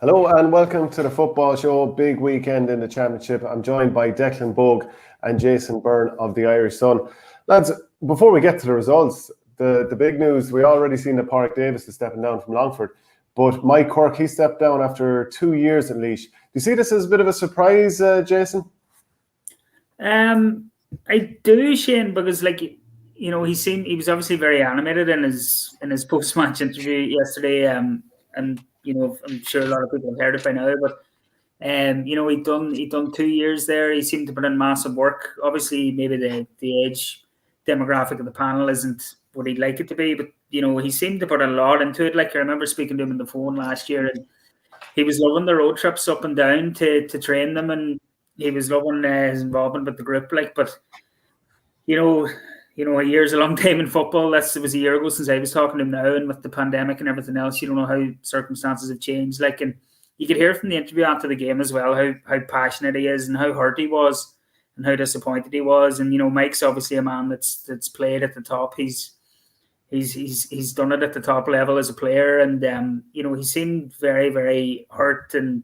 Hello and welcome to the football show. Big weekend in the championship. I'm joined by Declan Bogue and Jason Byrne of the Irish Sun. Lads, before we get to the results, the big news, we already seen that Pádraig Davis is stepping down from Longford, but Mike Quirke, he stepped down after 2 years at Laois. Do you see this as a bit of a surprise, Jason? I do, Shane, because he was obviously very animated in his post-match interview yesterday, and I'm sure a lot of people have heard it by now, but he'd done 2 years there. He seemed to put in massive work. Obviously, maybe the age demographic of the panel isn't what he'd like it to be, but he seemed to put a lot into it. Like, I remember speaking to him on the phone last year, and he was loving the road trips up and down to train them, and he was loving his involvement with the group. But a year's a long time in football. It was a year ago since I was talking to him now, and with the pandemic and everything else, you don't know how circumstances have changed. And you could hear from the interview after the game as well how passionate he is and how hurt he was and how disappointed he was. And Mike's obviously a man that's played at the top. He's done it at the top level as a player, and he seemed very, very hurt, and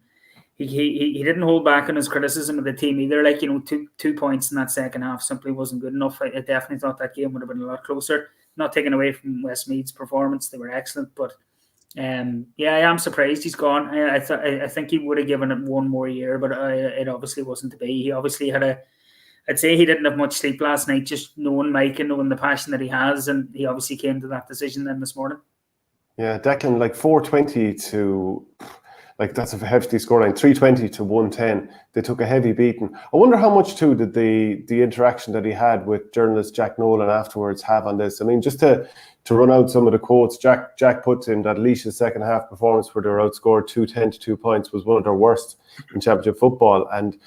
he didn't hold back on his criticism of the team either. 2 points in that second half simply wasn't good enough. I definitely thought that game would have been a lot closer. Not taken away from Westmeath's performance; they were excellent, but I am surprised he's gone. I think he would have given it one more year, but it obviously wasn't to be. He obviously I'd say he didn't have much sleep last night, just knowing Mike and knowing the passion that he has, and he obviously came to that decision then this morning. Yeah, Declan, 420 to... that's a hefty scoreline, 320 to 110. They took a heavy beating. I wonder how much too did the interaction that he had with journalist Jack Nolan afterwards have on this. I mean, just to run out some of the quotes, Jack put to him that Laois's second half performance, where they were outscored 210 to 2 points, was one of their worst in championship football. And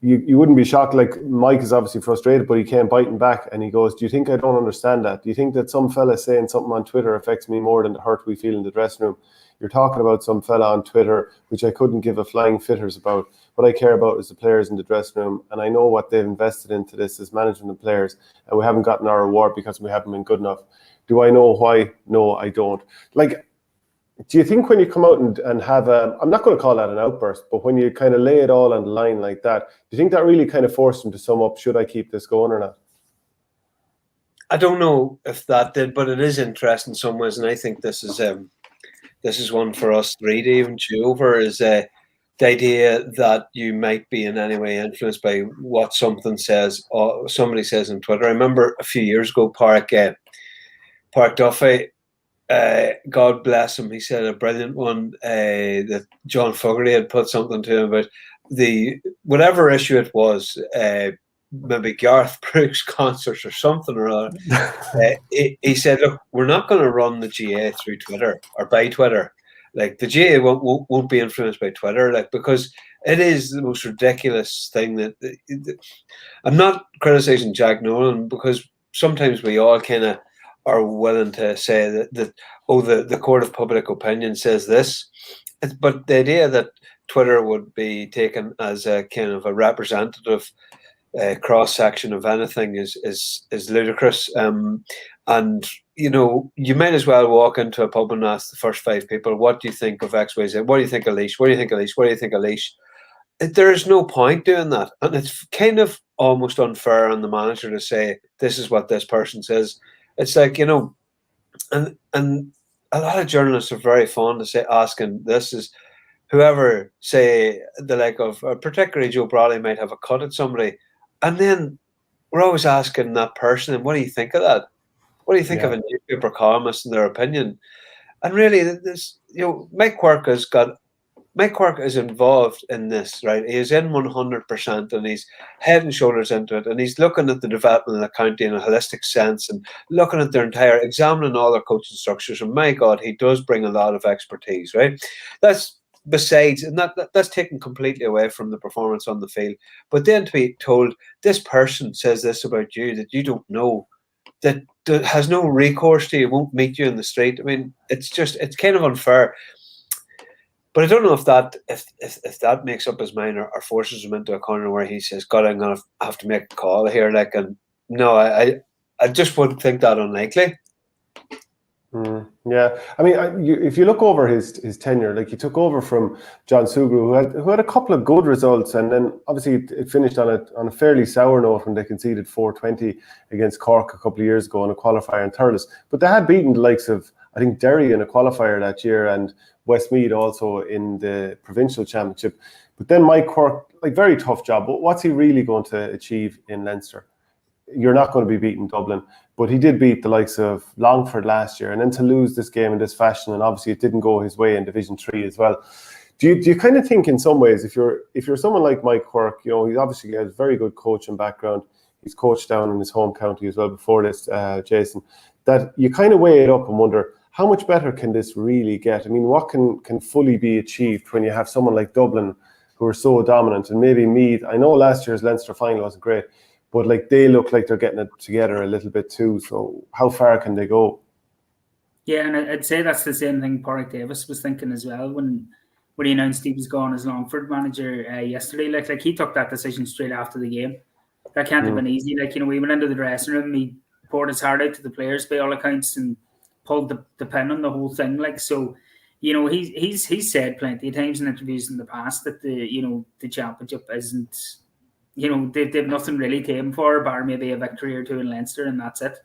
you wouldn't be shocked. Mike is obviously frustrated, but he came biting back and he goes, "Do you think I don't understand that? Do you think that some fella saying something on Twitter affects me more than the hurt we feel in the dressing room? You're talking about some fella on Twitter, which I couldn't give a flying fitters about. What I care about is the players in the dressing room, and I know what they've invested into this as management and players, and we haven't gotten our reward because we haven't been good enough. Do I know why? No, I don't." Do you think when you come out and have I'm not going to call that an outburst, but when you kind of lay it all on the line like that, do you think that really kind of forced him to sum up, should I keep this going or not? I don't know if that did, but it is interesting in some ways, and I think this is one for us three to even chew over, is the idea that you might be in any way influenced by what something says or somebody says on Twitter. I remember a few years ago, Pádraig Duffy, God bless him, he said a brilliant one that John Fogarty had put something to him about whatever issue it was, maybe Garth Brooks concerts or something or other. He said, "Look, we're not going to run the GA through Twitter or by Twitter. The GA won't be influenced by Twitter, because it is the most ridiculous thing that I'm not criticizing Jack Nolan, because sometimes we all kind of are willing to say that the court of public opinion says this, but the idea that Twitter would be taken as a kind of a representative cross section of anything is ludicrous. And you might as well walk into a pub and ask the first 5 people, "What do you think of X, Y, Z? What do you think of Laois? What do you think of Laois? What do you think of Laois?" There is no point doing that, and it's kind of almost unfair on the manager to say this is what this person says. It's and a lot of journalists are very fond of asking this is whoever, say the like of particularly Joe Bradley, might have a cut at somebody. And then we're always asking that person, "And what do you think of that? What do you think of a newspaper columnist and their opinion?" And really, Mike Quirke is involved in this, right? He is in 100%, and he's head and shoulders into it, and he's looking at the development of the county in a holistic sense, and looking at examining all their coaching structures. And my God, he does bring a lot of expertise, right? That's besides, and that's taken completely away from the performance on the field. But then to be told this person says this about you that you don't know, that has no recourse to you, won't meet you in the street. I mean, it's kind of unfair. But I don't know if that makes up his mind or forces him into a corner where he says, "God, I'm going to have to make a call here." And no, I just wouldn't think that unlikely. Yeah, I mean, if you look over his tenure, like he took over from John Sugru, who had a couple of good results, and then obviously it finished on a fairly sour note when they conceded 4-20 against Cork a couple of years ago in a qualifier in Thurles. But they had beaten the likes of, I think, Derry in a qualifier that year, and Westmeath also in the provincial championship. But then Mike Quirke, like, very tough job. But what's he really going to achieve in Leinster? You're not going to be beating Dublin, but he did beat the likes of Longford last year, and then to lose this game in this fashion, and obviously it didn't go his way in Division 3 as well. Do you kind of think in some ways, if you're someone like Mike Quirke, you know, he obviously has a very good coaching background. He's coached down in his home county as well before this, Jason, that you kind of weigh it up and wonder, how much better can this really get? I mean, what can fully be achieved when you have someone like Dublin who are so dominant, and maybe Meath? I know last year's Leinster final wasn't great, but like they look like they're getting it together a little bit too. So how far can they go? Yeah, and I'd say that's the same thing Porrick Davis was thinking as well when he announced he was gone as Longford manager yesterday. Like he took that decision straight after the game. That can't have been easy. Like, you know, he went into the dressing room, he poured his heart out to the players by all accounts, and pulled the pin on the whole thing. Like, so, you know, he's said plenty of times in interviews in the past that the championship isn't. You know, they've nothing really to aim for, bar maybe a victory or two in Leinster, and that's it.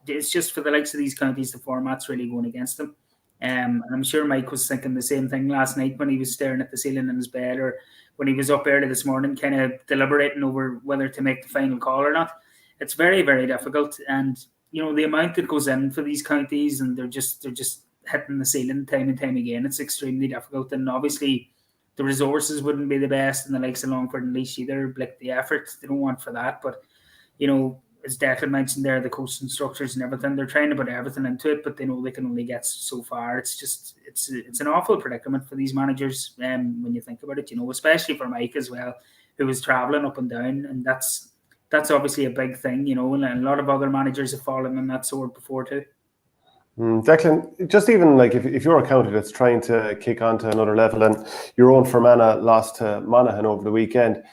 It's just for the likes of these counties, the format's really going against them. And I'm sure Mike was thinking the same thing last night when he was staring at the ceiling in his bed, or when he was up early this morning, kind of deliberating over whether to make the final call or not. It's very, very difficult, and you know the amount that goes in for these counties, and they're just hitting the ceiling time and time again. It's extremely difficult, and obviously the resources wouldn't be the best, and the likes of Longford and Laois either. Like the effort they don't want for that, but you know, as Declan mentioned there, the coaching structures and everything, they're trying to put everything into it, but they know they can only get so far. It's an awful predicament for these managers when you think about it, you know, especially for Mike as well, who was travelling up and down, and that's obviously a big thing, you know, and a lot of other managers have fallen on that sword before too. Declan, just even like if you're a county that's trying to kick on to another level, and your own Fermanagh lost to Monaghan over the weekend,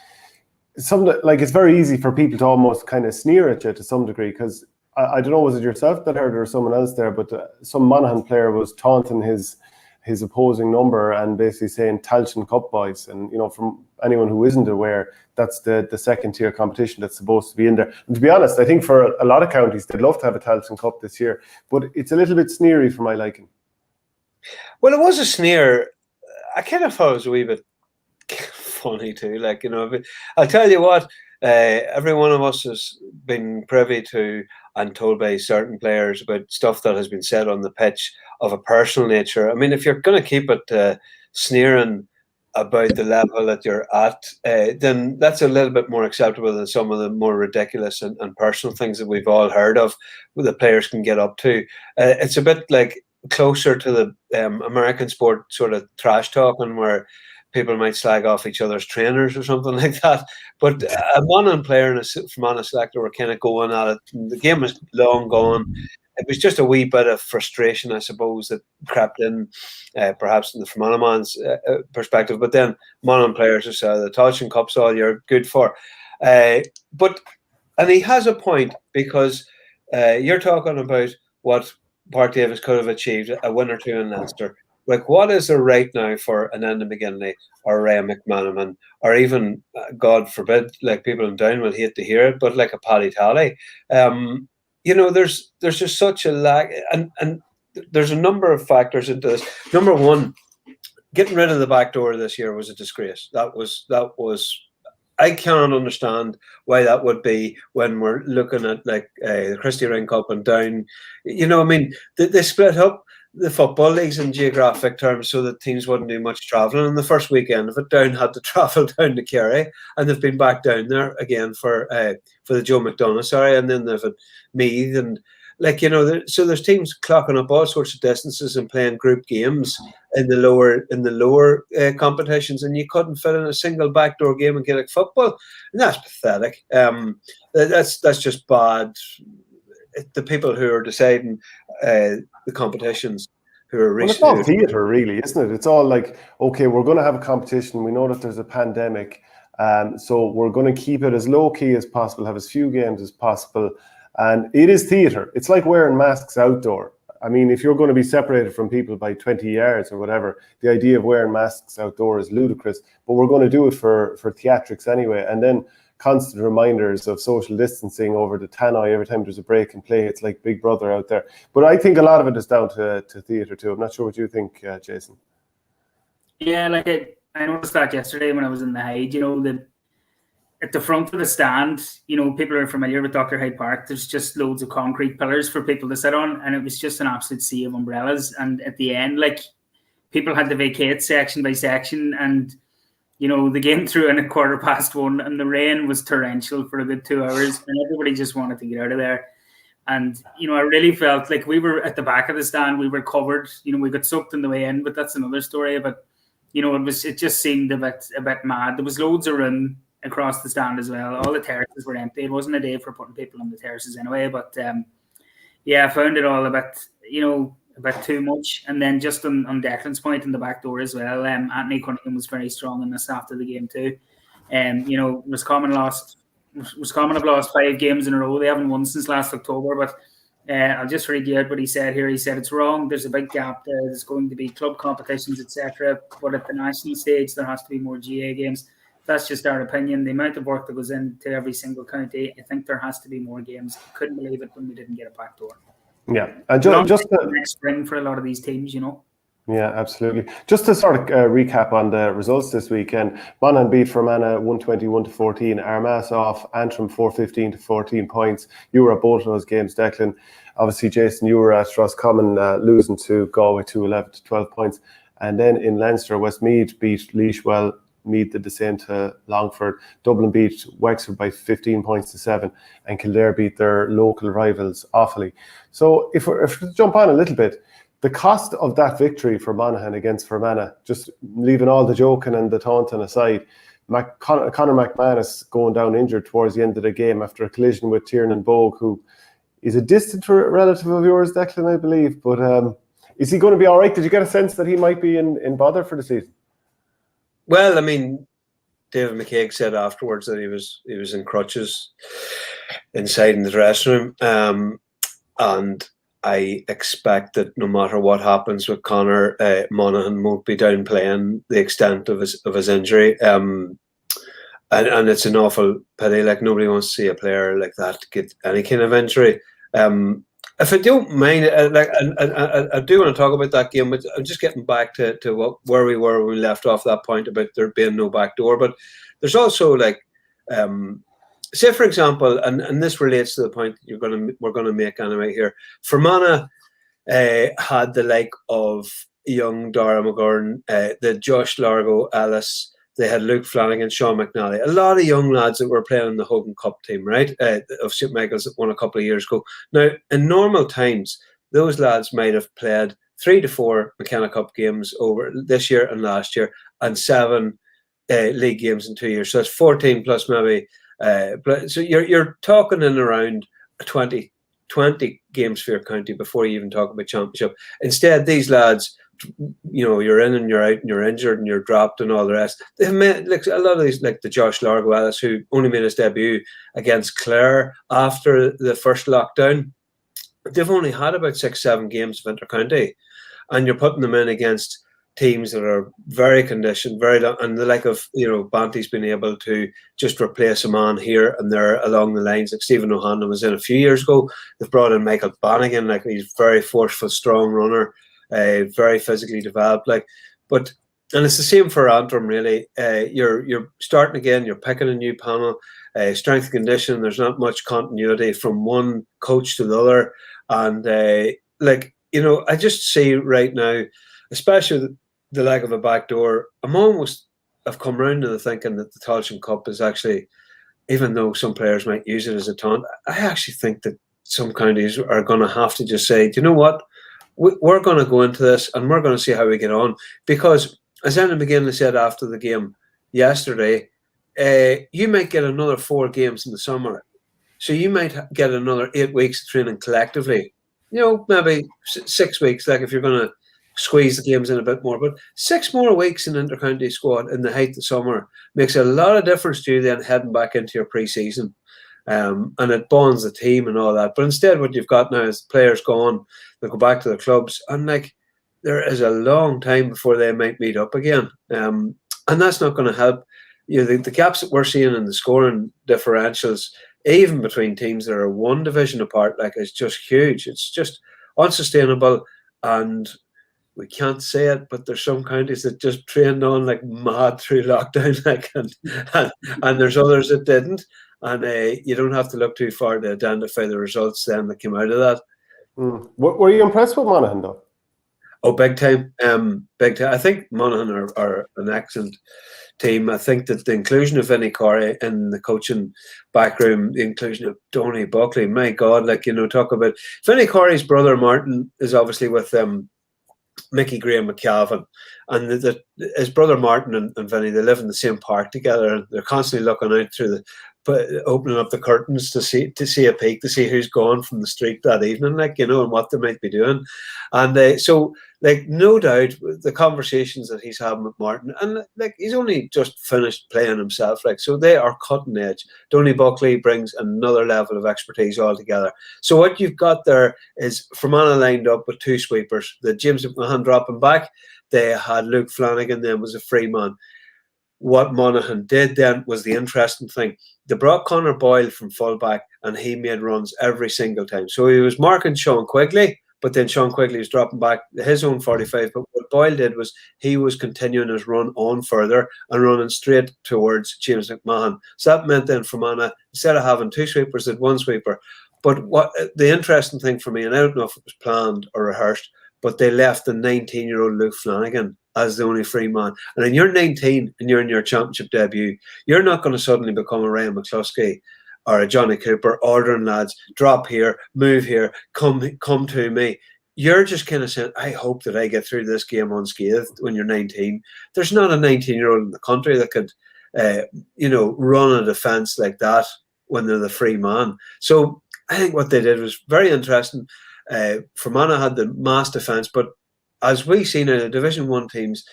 it's very easy for people to almost kind of sneer at you to some degree, because I don't know, was it yourself that heard it or someone else there, but some Monaghan player was taunting his opposing number and basically saying Tiresome Cup boys. And you know, from anyone who isn't aware, that's the second tier competition that's supposed to be in there. And to be honest, I think for a lot of counties they'd love to have a Tiresome Cup this year, but it's a little bit sneery for my liking. Well, it was a sneer. I kind of thought it was a wee bit funny too. Like, you know, I'll tell you what, every one of us has been privy to and told by certain players about stuff that has been said on the pitch of a personal nature. I mean, if you're going to keep it sneering about the level that you're at, then that's a little bit more acceptable than some of the more ridiculous and personal things that we've all heard of, where the players can get up to. It's a bit like closer to the American sport sort of trash talking, where people might slag off each other's trainers or something like that. But a Monaghan player and a Fermanagh selector were kind of going at it. The game was long gone. It was just a wee bit of frustration, I suppose, that crept in, perhaps in the Fermanagh man's perspective. But then Monaghan players just said, the Taunts Cup's all you're good for. And he has a point, because you're talking about what Park Davis could have achieved, a win or two in Leinster. Like, what is there right now for an Enda McGinley or Ray McManaman, or even, God forbid, like people in Down will hate to hear it, but like a Paddy Talley? You know, there's just such a lack, and there's a number of factors into this. Number one, getting rid of the back door this year was a disgrace. That was. I cannot understand why that would be when we're looking at like the Christy Ring Cup and Down. You know, I mean, they split up the football leagues in geographic terms so that teams wouldn't do much travelling. And the first weekend of it, Down had to travel down to Kerry, and they've been back down there again for the Joe McDonough, and then they've had Meath, and like, you know, so there's teams clocking up all sorts of distances and playing group games in the lower competitions, and you couldn't fit in a single backdoor game in Gaelic football, and that's pathetic. That's just bad. The people who are deciding the competitions, who are Well, it's all theatre, really, isn't it? It's all like, okay, we're going to have a competition. We know that there's a pandemic, so we're going to keep it as low key as possible, have as few games as possible, and it is theatre. It's like wearing masks outdoor. I mean, if you're going to be separated from people by 20 yards or whatever, the idea of wearing masks outdoors is ludicrous, but we're going to do it for theatrics anyway. And then constant reminders of social distancing over the tannoy every time there's a break in play. It's like Big Brother out there. But I think a lot of it is down to theatre too. I'm not sure what you think, Jason. Yeah, like I noticed that yesterday when I was in the Hyde, at the front of the stand, people are familiar with Dr. Hyde Park. There's just loads of concrete pillars for people to sit on, and it was just an absolute sea of umbrellas. And at the end, like, people had to vacate section by section, and the game threw in at 1:15, and the rain was torrential for a good 2 hours, and everybody just wanted to get out of there. And I really felt like we were at the back of the stand. We were covered. We got soaked on the way in, but that's another story. But it just seemed a bit mad. There was loads of room across the stand as well. All the terraces were empty. It wasn't a day for putting people on the terraces anyway. But I found it all a bit too much. And then just on Declan's point in the back door as well, Anthony Cunningham was very strong in this after the game too. Roscommon have lost 5 games in a row. They haven't won since last October. But I'll just read you out what he said here. He said it's wrong. There's a big gap there. There's going to be club competitions, etc. But at the national stage, there has to be more GA games. That's just our opinion. The amount of work that goes into every single county, I think there has to be more games. I couldn't believe it when we didn't get a back door. Yeah, and just next spring for a lot of these teams, Yeah, absolutely. Just to sort of recap on the results this weekend, Monaghan beat Fermanagh 121-14. Armagh off Antrim 415 to 14 points. You were at both of those games, Declan. Obviously, Jason, you were at Roscommon losing to Galway 211 to 12 points. And then in Leinster, Westmeath beat Leashwell. Meath did the same to Longford. Dublin beat Wexford by 15 points to 7, and Kildare beat their local rivals awfully. So if we jump on a little bit, the cost of that victory for Monaghan against Fermanagh, just leaving all the joking and the taunting aside, Conor McManus going down injured towards the end of the game after a collision with Byrne and Bogue, who is a distant relative of yours, Declan, I believe. But is he going to be all right? Did you get a sense that he might be in bother for the season? Well, I mean, David McCaig said afterwards that he was in crutches inside in the dressing room, and I expect that no matter what happens with Conor, Monaghan won't be downplaying the extent of his injury. And it's an awful pity. Like, nobody wants to see a player like that get any kind of injury. If I don't mind, I do want to talk about that game, but I'm just getting back to where we were when we left off that point about there being no back door. But there's also, say for example, and this relates to the point we're gonna make anyway here. Fermanagh had the like of young Dara McGurn, the Josh Largo Ellis. They had Luke Flanagan, Sean McNally, a lot of young lads that were playing in the Hogan Cup team, right, of St. Michael's that won a couple of years ago. Now, in normal times, those lads might have played 3 to 4 McKenna Cup games over this year and last year, and 7 league games in 2 years. So it's 14 plus maybe. So you're talking in around 20 games for your county before you even talk about championship. Instead, these lads, you're in and you're out and you're injured and you're dropped and all the rest. They've met a lot of these, like the Josh Largo Ellis, who only made his debut against Clare after the first lockdown. They've only had about 6-7 games of inter-county, and you're putting them in against teams that are very conditioned, very long, and the like of Banty's been able to just replace a man here and there along the lines. Like Stephen O'Hanlon was in a few years ago. They've brought in Michael Bannigan, like he's very forceful, strong runner. Very physically developed, and it's the same for Antrim really. You're starting again, you're picking a new panel, strength and conditioning. There's not much continuity from one coach to the other, and I just see right now, especially the lack of a back door. I've come round to the thinking that the Tiresome Cup is actually, even though some players might use it as a taunt, I actually think that some counties are going to have to just say, do you know what? We're going to go into this and we're going to see how we get on. Because, as Anna McGinley said after the game yesterday, you might get another 4 games in the summer. So you might get another 8 weeks of training collectively. Maybe 6 weeks, like if you're going to squeeze the games in a bit more. But 6 more weeks in inter-county squad in the height of the summer makes a lot of difference to you then heading back into your pre-season. and it bonds the team and all that. But instead, what you've got now is players gone, they go back to the clubs, and like there is a long time before they might meet up again, and that's not going to help. You know, the gaps that we're seeing in the scoring differentials, even between teams that are one division apart, like, is just huge. It's just unsustainable, and we can't say it, but there's some counties that just trained on like mad through lockdown, like, and there's others that didn't. And you don't have to look too far to identify the results then that came out of that. Were you impressed with Monaghan, though? Oh, big time. Big time. I think Monaghan are an excellent team. I think that the inclusion of Vinnie Corey in the coaching backroom, the inclusion of Tony Buckley, my God, like, you know, talk about Vinnie Corey's brother Martin is obviously with Mickey Graham McCalvin, and his brother Martin and Vinnie, they live in the same park together, and they're constantly looking out through opening up the curtains to see a peek, to see who's gone from the street that evening, like, you know, and what they might be doing. And so, like, no doubt the conversations that he's having with Martin, and like, he's only just finished playing himself, like, so they are cutting edge. Tony Buckley brings another level of expertise altogether. So what you've got there is Fermanagh lined up with two sweepers. The James McMahon dropping back, they had Luke Flanagan then was a free man. What Monaghan did then was the interesting thing. They brought Conor Boyle from fullback, and he made runs every single time. So he was marking Sean Quigley, but then Sean Quigley was dropping back his own 45. But what Boyle did was he was continuing his run on further and running straight towards James McMahon. So that meant then Fermanagh, instead of having two sweepers, had one sweeper. But what the interesting thing for me, and I don't know if it was planned or rehearsed, but they left the 19-year-old Luke Flanagan as the only free man. And when you're 19 and you're in your championship debut, you're not going to suddenly become a Ryan McCluskey or a Johnny Cooper ordering lads, drop here, move here, come to me. You're just kind of saying, I hope that I get through this game unscathed when you're 19. There's not a 19-year-old in the country that could, run a defence like that when they're the free man. So I think what they did was very interesting. Fermanagh had the mass defence, but as we've seen in the Division 1 teams,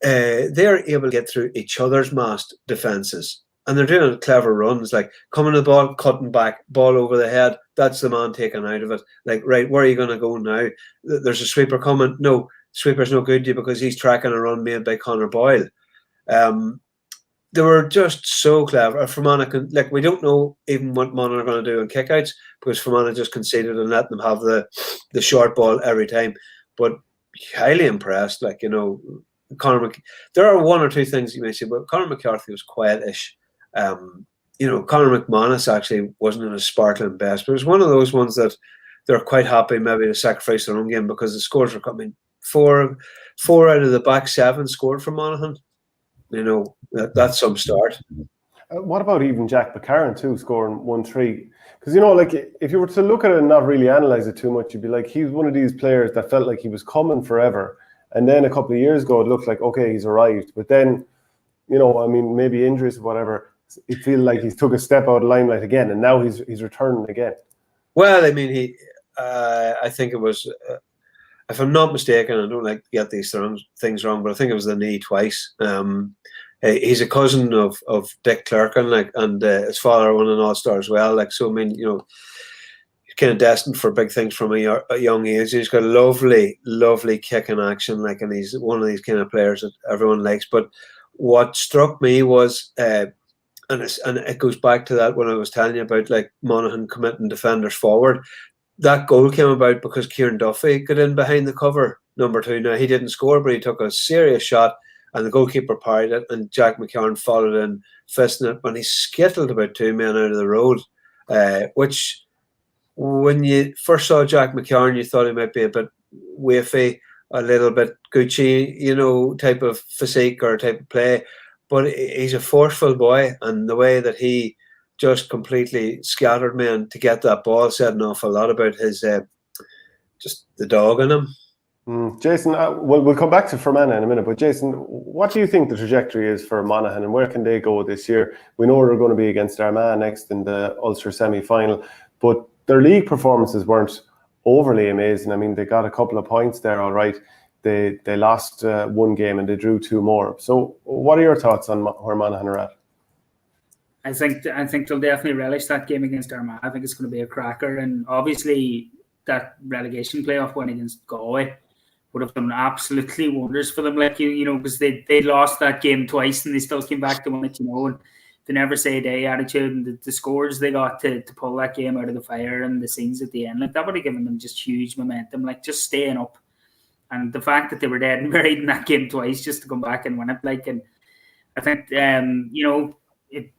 they're able to get through each other's massed defences. And they're doing clever runs, like coming to the ball, cutting back, ball over the head. That's the man taken out of it. Like, right, where are you going to go now? There's a sweeper coming. No, sweeper's no good to you because he's tracking a run made by Conor Boyle. They were just so clever. Fermanagh, like, we don't know even what Monaghan are going to do in kickouts because Fermanagh just conceded and let them have the short ball every time. But highly impressed, like, you know, there are one or two things you may say, but Conor McCarthy was quietish. Conor McManus actually wasn't in his sparkling best, but it was one of those ones that they're quite happy maybe to sacrifice their own game because the scores were coming. Four out of the back seven scored for Monaghan. You know, that's some start. What about even Jack McCarron too, scoring 1-3? Because, you know, like, if you were to look at it and not really analyse it too much, you'd be like, he's one of these players that felt like he was coming forever. And then a couple of years ago, it looked like, okay, he's arrived. But then, you know, I mean, maybe injuries or whatever, it feels like he's took a step out of limelight again, and now he's returning again. Well, I mean, I think it was, if I'm not mistaken, I don't like to get these things wrong, but I think it was the knee twice. He's a cousin of Dick Clerkin, like, and his father won an All-Star as well. Like, so I mean, you know, he's kind of destined for big things from a young age. He's got a lovely, lovely kick in action, like, and he's one of these kind of players that everyone likes. But what struck me was, and it goes back to that when I was telling you about, like, Monaghan committing defenders forward. That goal came about because Kieran Duffy got in behind the cover, number 2. Now, he didn't score, but he took a serious shot, and the goalkeeper parried it, and Jack McCarron followed in, fisting it, when he skittled about 2 men out of the road, which, when you first saw Jack McCarron, you thought he might be a bit wafy, a little bit Gucci, you know, type of physique or type of play, but he's a forceful boy, and the way that he just completely scattered men to get that ball said an awful lot about his just the dog in him. Jason, we'll come back to Fermanagh in a minute, but Jason, what do you think the trajectory is for Monaghan, and where can they go this year? We know they're going to be against Armagh next in the Ulster semi-final, but their league performances weren't overly amazing. I mean, they got a couple of points there, all right. They lost one game and they drew 2 more. So what are your thoughts on where Monaghan are at? I think they'll definitely relish that game against Armagh. I think it's going to be a cracker, and obviously that relegation playoff win against Galway would have done absolutely wonders for them. Like you know, because they lost that game twice and they still came back to win it. You know, and the never say die attitude and the scores they got to pull that game out of the fire and the scenes at the end, like that would have given them just huge momentum. Like just staying up, and the fact that they were dead and buried in that game twice just to come back and win it. Like, and I think you know.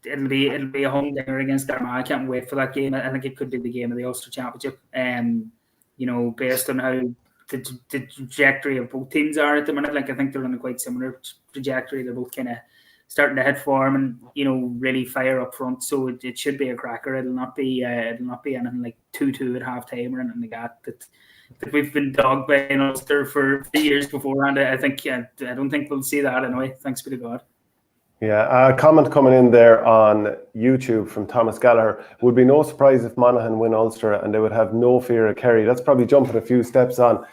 It'll be a home dinner against Armagh. I can't wait for that game. I think it could be the game of the Ulster Championship. You know, based on how the trajectory of both teams are at the minute, like I think they're on a quite similar trajectory. They're both kind of starting to hit form and you know really fire up front. So it should be a cracker. It'll not be anything like 2-2 at half time or anything like that we've been dogged by in Ulster for years beforehand. I don't think we'll see that anyway. Thanks be to God. Yeah, a comment coming in there on YouTube from Thomas Gallagher. Would be no surprise if Monaghan win Ulster and they would have no fear of Kerry. That's probably jumping a few steps on.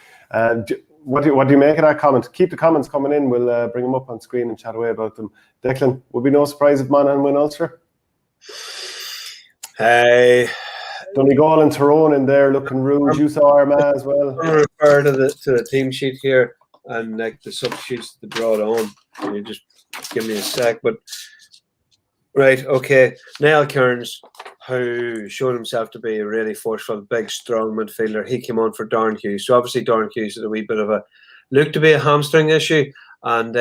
What do you make of that comment? Keep the comments coming in. We'll bring them up on screen and chat away about them. Declan, would be no surprise if Monaghan win Ulster? Donegal and Tyrone in there looking rude. You saw Armagh as well. I'm going to refer to the team sheet here and like the substitutes they brought on. Can you just give me a sec? But right, okay. Niall Kearns, who showed himself to be a really forceful, big, strong midfielder, he came on for Darren Hughes. So obviously Darren Hughes had a wee bit of a look to be a hamstring issue, and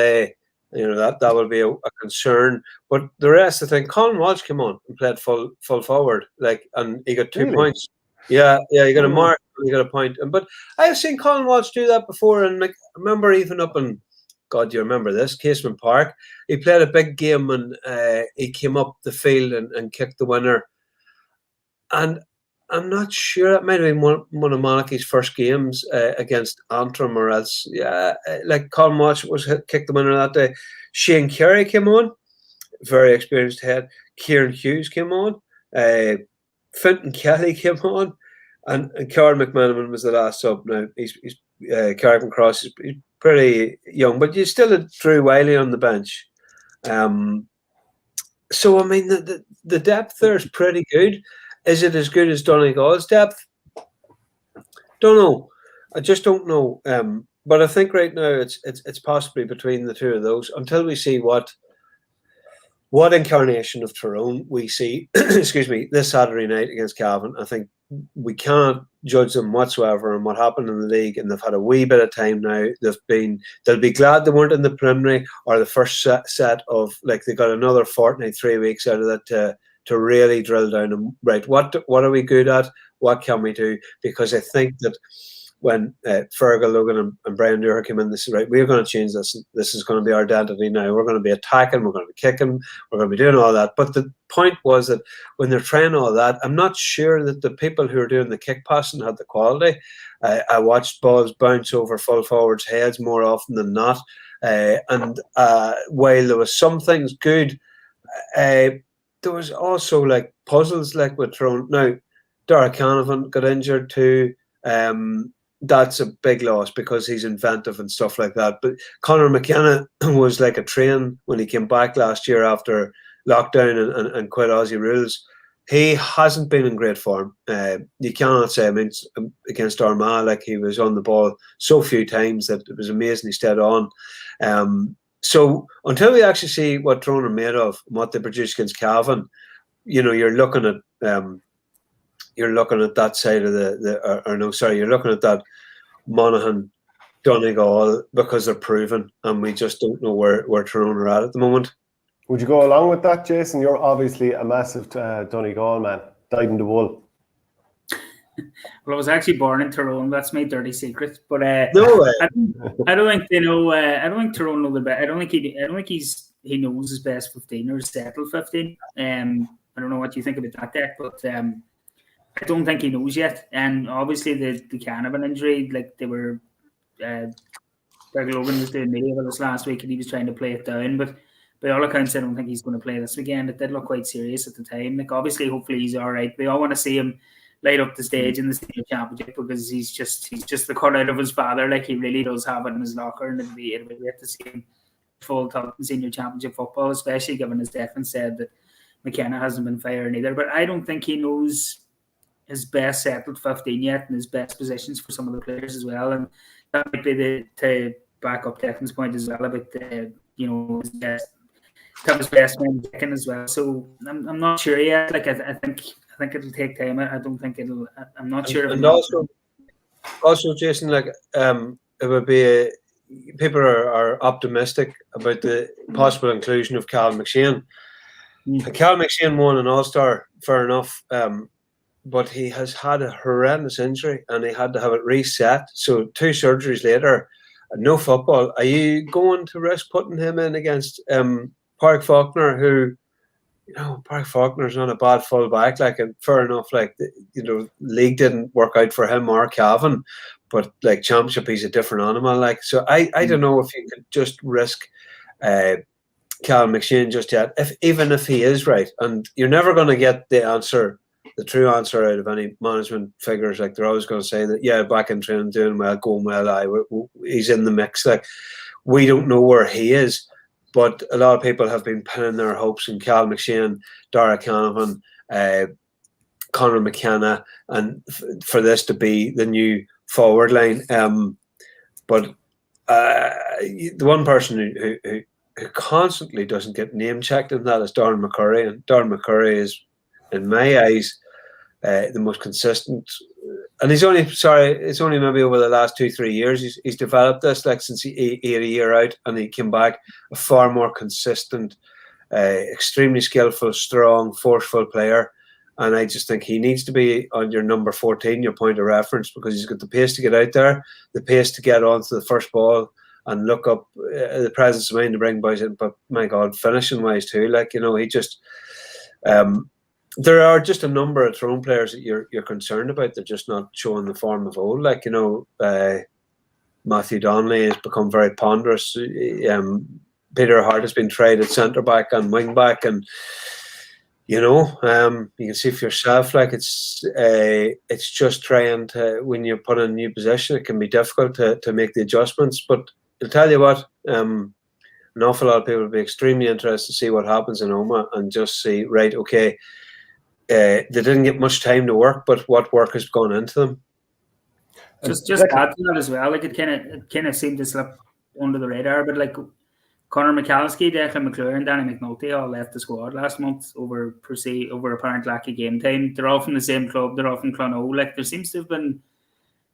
you know that will be a concern. But the rest, I think, Colin Walsh came on and played full forward, like, and he got 2 points. Yeah, he got a mark, he got a point. But I've seen Colin Walsh do that before, and like, I remember even up in, God, do you remember this? Casement Park. He played a big game and he came up the field and kicked the winner. And I'm not sure, it might have been one of Monaghan's first games against Antrim or else. Yeah, like Colin Walsh kicked the winner that day. Shane Carey came on, very experienced head. Kieran Hughes came on. Fintan Kelly came on. And Kieran McManaman was the last sub. Now, he's Carrick and Cross, he's pretty young, but you still had Drew Wiley on the bench. So, I mean, the depth there is pretty good. Is it as good as Donegal's depth? Don't know. I just don't know. But I think right now it's possibly between the two of those until we see what incarnation of Tyrone we see, excuse me, this Saturday night against Cavan. I think we can't judge them whatsoever on what happened in the league, and they've had a wee bit of time now. They'll be glad they weren't in the preliminary or the first set of, like, they got another fortnight, 3 weeks out of that to really drill down and right, what are we good at? What can we do? Because I think that when Fergal, Logan and Brian Dewar came in, this is right, we're going to change this. This is going to be our identity now. We're going to be attacking, we're going to be kicking, we're going to be doing all that. But the point was that when they're trying all that, I'm not sure that the people who are doing the kick passing had the quality. I watched balls bounce over full forwards' heads more often than not. And while there was some things good, there was also like puzzles, like with Tyrone. Now, Dara Canavan got injured too. That's a big loss because he's inventive and stuff like that. But Conor McKenna was like a train when he came back last year after lockdown and quit Aussie rules. He hasn't been in great form. You cannot say, I mean, against Armagh, like, he was on the ball so few times that it was amazing he stayed on. So until we actually see what Tyrone are made of and what they produce against Cavan, you know, you're looking at that side of you're looking at that Monaghan, Donegal, because they're proven, and we just don't know where Tyrone are at the moment. Would you go along with that, Jason? You're obviously a massive Donegal man, dyed in the wool. Well, I was actually born in Tyrone. That's my dirty secret. But no way. I don't think they know. I don't think Tyrone know the best. I don't think he knows his best 15 or his settled 15. I don't know what you think about that, Deck, but I don't think he knows yet. And obviously the Canavan injury, like, they were, Greg Logan was doing media with us last week and he was trying to play it down, but by all accounts, I don't think he's going to play this weekend. It did look quite serious at the time. Like, obviously, hopefully he's all right. We all want to see him light up the stage in the senior championship because he's just the cut out of his father. Like, he really does have it in his locker, and it'll be great to see him full top in senior championship football, especially given, as Declan said, that McKenna hasn't been firing either. But I don't think he knows his best settled 15 yet and his best positions for some of the players as well. And that might be to back up Declan's point as well about his best man Declan as well. So I'm not sure yet. Like I think it'll take time. I don't think it'll. I'm not sure. And also, Jason, like it would be people are optimistic about the possible inclusion of Cal McShane. Cal McShane won an All-Star, fair enough, but he has had a horrendous injury and he had to have it reset. So 2 surgeries later, no football. Are you going to risk putting him in against Park Faulkner, who, Park Faulkner's not a bad full-back, like, and fair enough, like, league didn't work out for him or Cavan, but like championship, he's a different animal, like. So I don't know if you could just risk Cal McShane just yet, even if he is right. And you're never going to get the true answer out of any management figures. Like, they're always going to say that, yeah, back in training, doing well, going well, he's in the mix. Like, we don't know where he is, but a lot of people have been pinning their hopes in Cal McShane, Dara Canavan, Conor McKenna, and for this to be the new forward line. But the one person who constantly doesn't get name checked in that is Darren McCurry, and Darren McCurry is, in my eyes, the most consistent. And it's only maybe over the last 2-3 years he's developed this, like, since he had a year out and he came back a far more consistent, extremely skillful, strong, forceful player. And I just think he needs to be on your number 14, your point of reference, because he's got the pace to get out there, the pace to get onto the first ball and look up, the presence of mind to bring boys in. But my God, finishing wise too, like, he just. There are just a number of Tyrone players that you're concerned about. They're just not showing the form of old. Like, Matthew Donnelly has become very ponderous. Peter Hart has been tried at centre back and wing back, and you can see for yourself, like, it's just trying to, when you're put in a new position, it can be difficult to make the adjustments. But I'll tell you what, an awful lot of people will be extremely interested to see what happens in Omagh and just see, right, okay. They didn't get much time to work, but what work has gone into them? Just add to that as well. Like, it kind of seemed to slip under the radar, but like Conor McCalskey, Declan McClure, and Danny McNulty all left the squad last month over apparent lack of game time. They're all from the same club. They're all from Clonau. Like, there seems to have been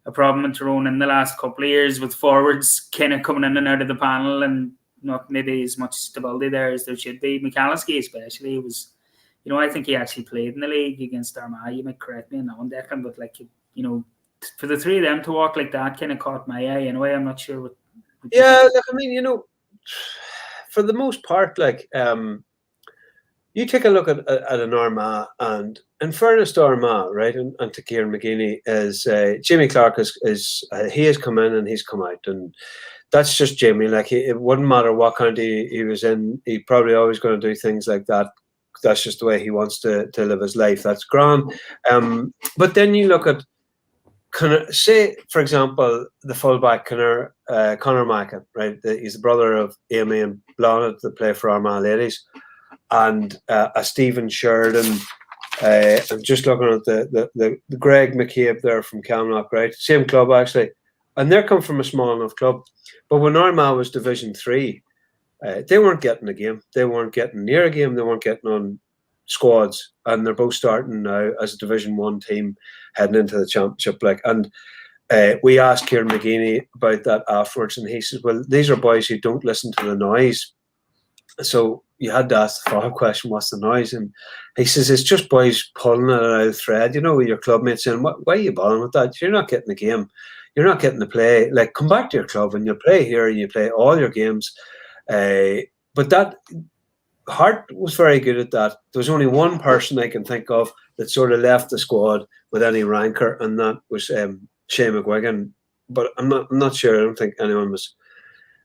a problem in Tyrone in the last couple of years with forwards kind of coming in and out of the panel and not maybe as much stability there as there should be. McCalskey especially was. I think he actually played in the league against Armagh. You might correct me on that one, Declan, but like, for the three of them to walk like that kind of caught my eye. Anyway, I'm not sure what yeah, look, I mean, for the most part, like, you take a look at an Armagh, and in fairness to Armagh, right, and to Kieran McGeeney, is Jamie Clark he has come in and he's come out, and that's just Jamie. Like, it wouldn't matter what county he was in, he's probably always going to do things like that. That's just the way he wants to live his life. That's grand. But then you look at, say, for example, the fullback Conor Mackin, right? He's the brother of Amy and Blonnet that play for Armagh Ladies, and a Stephen Sheridan. I'm just looking at the Greg McCabe there from Camlock, right? Same club actually, and they come from a small enough club. But when Armagh was Division 3. They weren't getting a game. They weren't getting near a game. They weren't getting on squads, and they're both starting now as a Division 1 team heading into the championship. Like, and we asked Kieran McGeeney about that afterwards, and he says, "Well, these are boys who don't listen to the noise." So you had to ask the follow-up question, "What's the noise?" And he says, "It's just boys pulling it out of thread. With your club mates saying, why are you bothering with that? You're not getting the game. You're not getting the play. Like, come back to your club and you play here and you play all your games." But that Hart was very good at that. There was only one person I can think of that sort of left the squad with any rancour, and that was Shane McGuigan. But I'm not sure. I don't think anyone was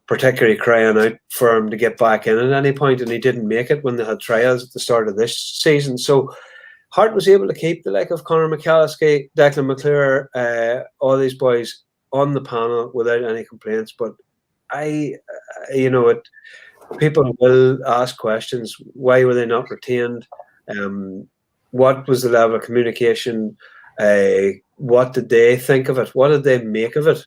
particularly crying out for him to get back in at any point, and he didn't make it when they had trials at the start of this season. So Hart was able to keep the like of Conor McCalskey, Declan McClure, all these boys on the panel without any complaints. But people will ask questions. Why were they not retained? What was the level of communication? What did they think of it? What did they make of it?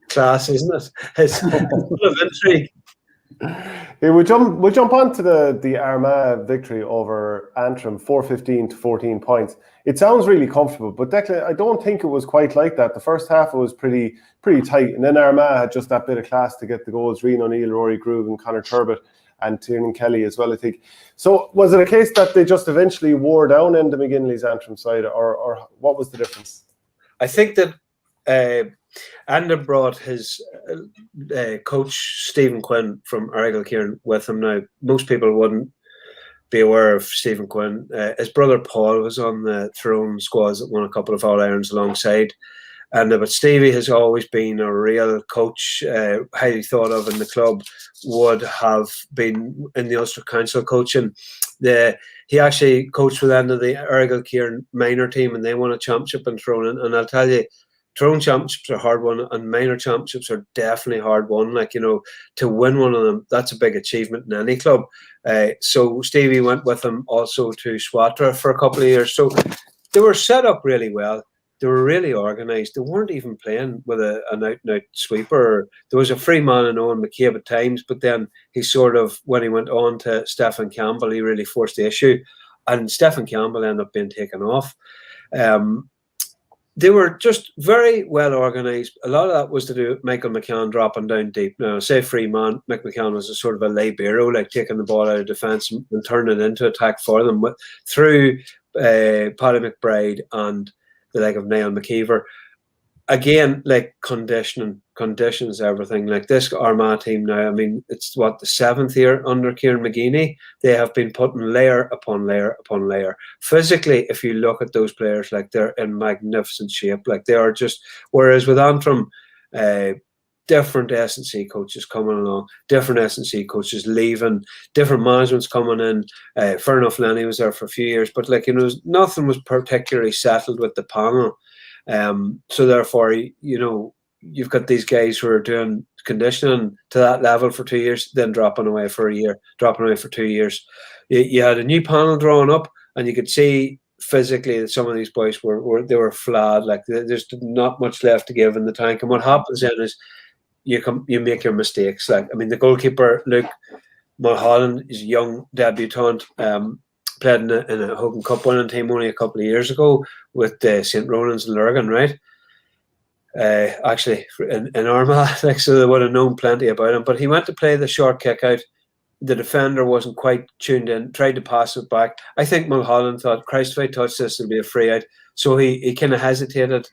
Class, isn't it? It's full of intrigue. Yeah, we'll jump on to the Armagh victory over Antrim, 4-15 to 14 points. It sounds really comfortable, but Declan, I don't think it was quite like that. The first half it was pretty tight, and then Armagh had just that bit of class to get the goals. Rian O'Neill, Rory Groove, and Conor Turbot, and Tiernan Kelly as well, I think. So was it a case that they just eventually wore down Enda McGinley's Antrim side, or what was the difference? I think that Enda brought his coach Stephen Quinn from Armagh Tribe with him. Now, most people wouldn't be aware of Stephen Quinn. His brother Paul was on the Tyrone squads that won a couple of All-Irons alongside. But Stevie has always been a real coach, highly thought of in the club, would have been in the Ulster Council coaching. He actually coached with Enda the Armagh Tribe minor team, and they won a championship in Tyrone. And I'll tell you, Tyrone championships are hard won, and minor championships are definitely hard won. Like, to win one of them, that's a big achievement in any club. So Stevie went with them also to Swatra for a couple of years. So they were set up really well. They were really organised. They weren't even playing with an out-and-out sweeper. There was a free man in Owen McCabe at times, but then he sort of, when he went on to Stephen Campbell, he really forced the issue. And Stephen Campbell ended up being taken off. They were just very well organised. A lot of that was to do with Michael McCann dropping down deep. Now, say free man, Mick McCann was a sort of a libero, like taking the ball out of defence and turning it into attack for them through Paddy McBride and the leg of Niall McKeever. Again, like conditions everything. Like this Armagh team now, I mean, it's the 7th year under Kieran McGeeney. They have been putting layer upon layer upon layer. Physically, if you look at those players, like they're in magnificent shape. Like they are just, whereas with Antrim, different S&C coaches coming along, different S&C coaches leaving, different managements coming in. Fair enough, Lenny was there for a few years, but nothing was particularly settled with the panel. So therefore, you've got these guys who are doing conditioning to that level for 2 years, then dropping away for a year, dropping away for 2 years. You had a new panel drawn up, and you could see physically that some of these boys were flat. Like there's not much left to give in the tank. And what happens then is you make your mistakes. Like, I mean, the goalkeeper Luke Mulholland is a young debutant. Played in a Hogan Cup winning team only a couple of years ago with St. Ronan's and Lurgan, right? Actually, in Armagh, like, so they would have known plenty about him. But he went to play the short kick out. The defender wasn't quite tuned in, tried to pass it back. I think Mulholland thought, Christ, if I touch this, it'll be a free out. So he kind of hesitated.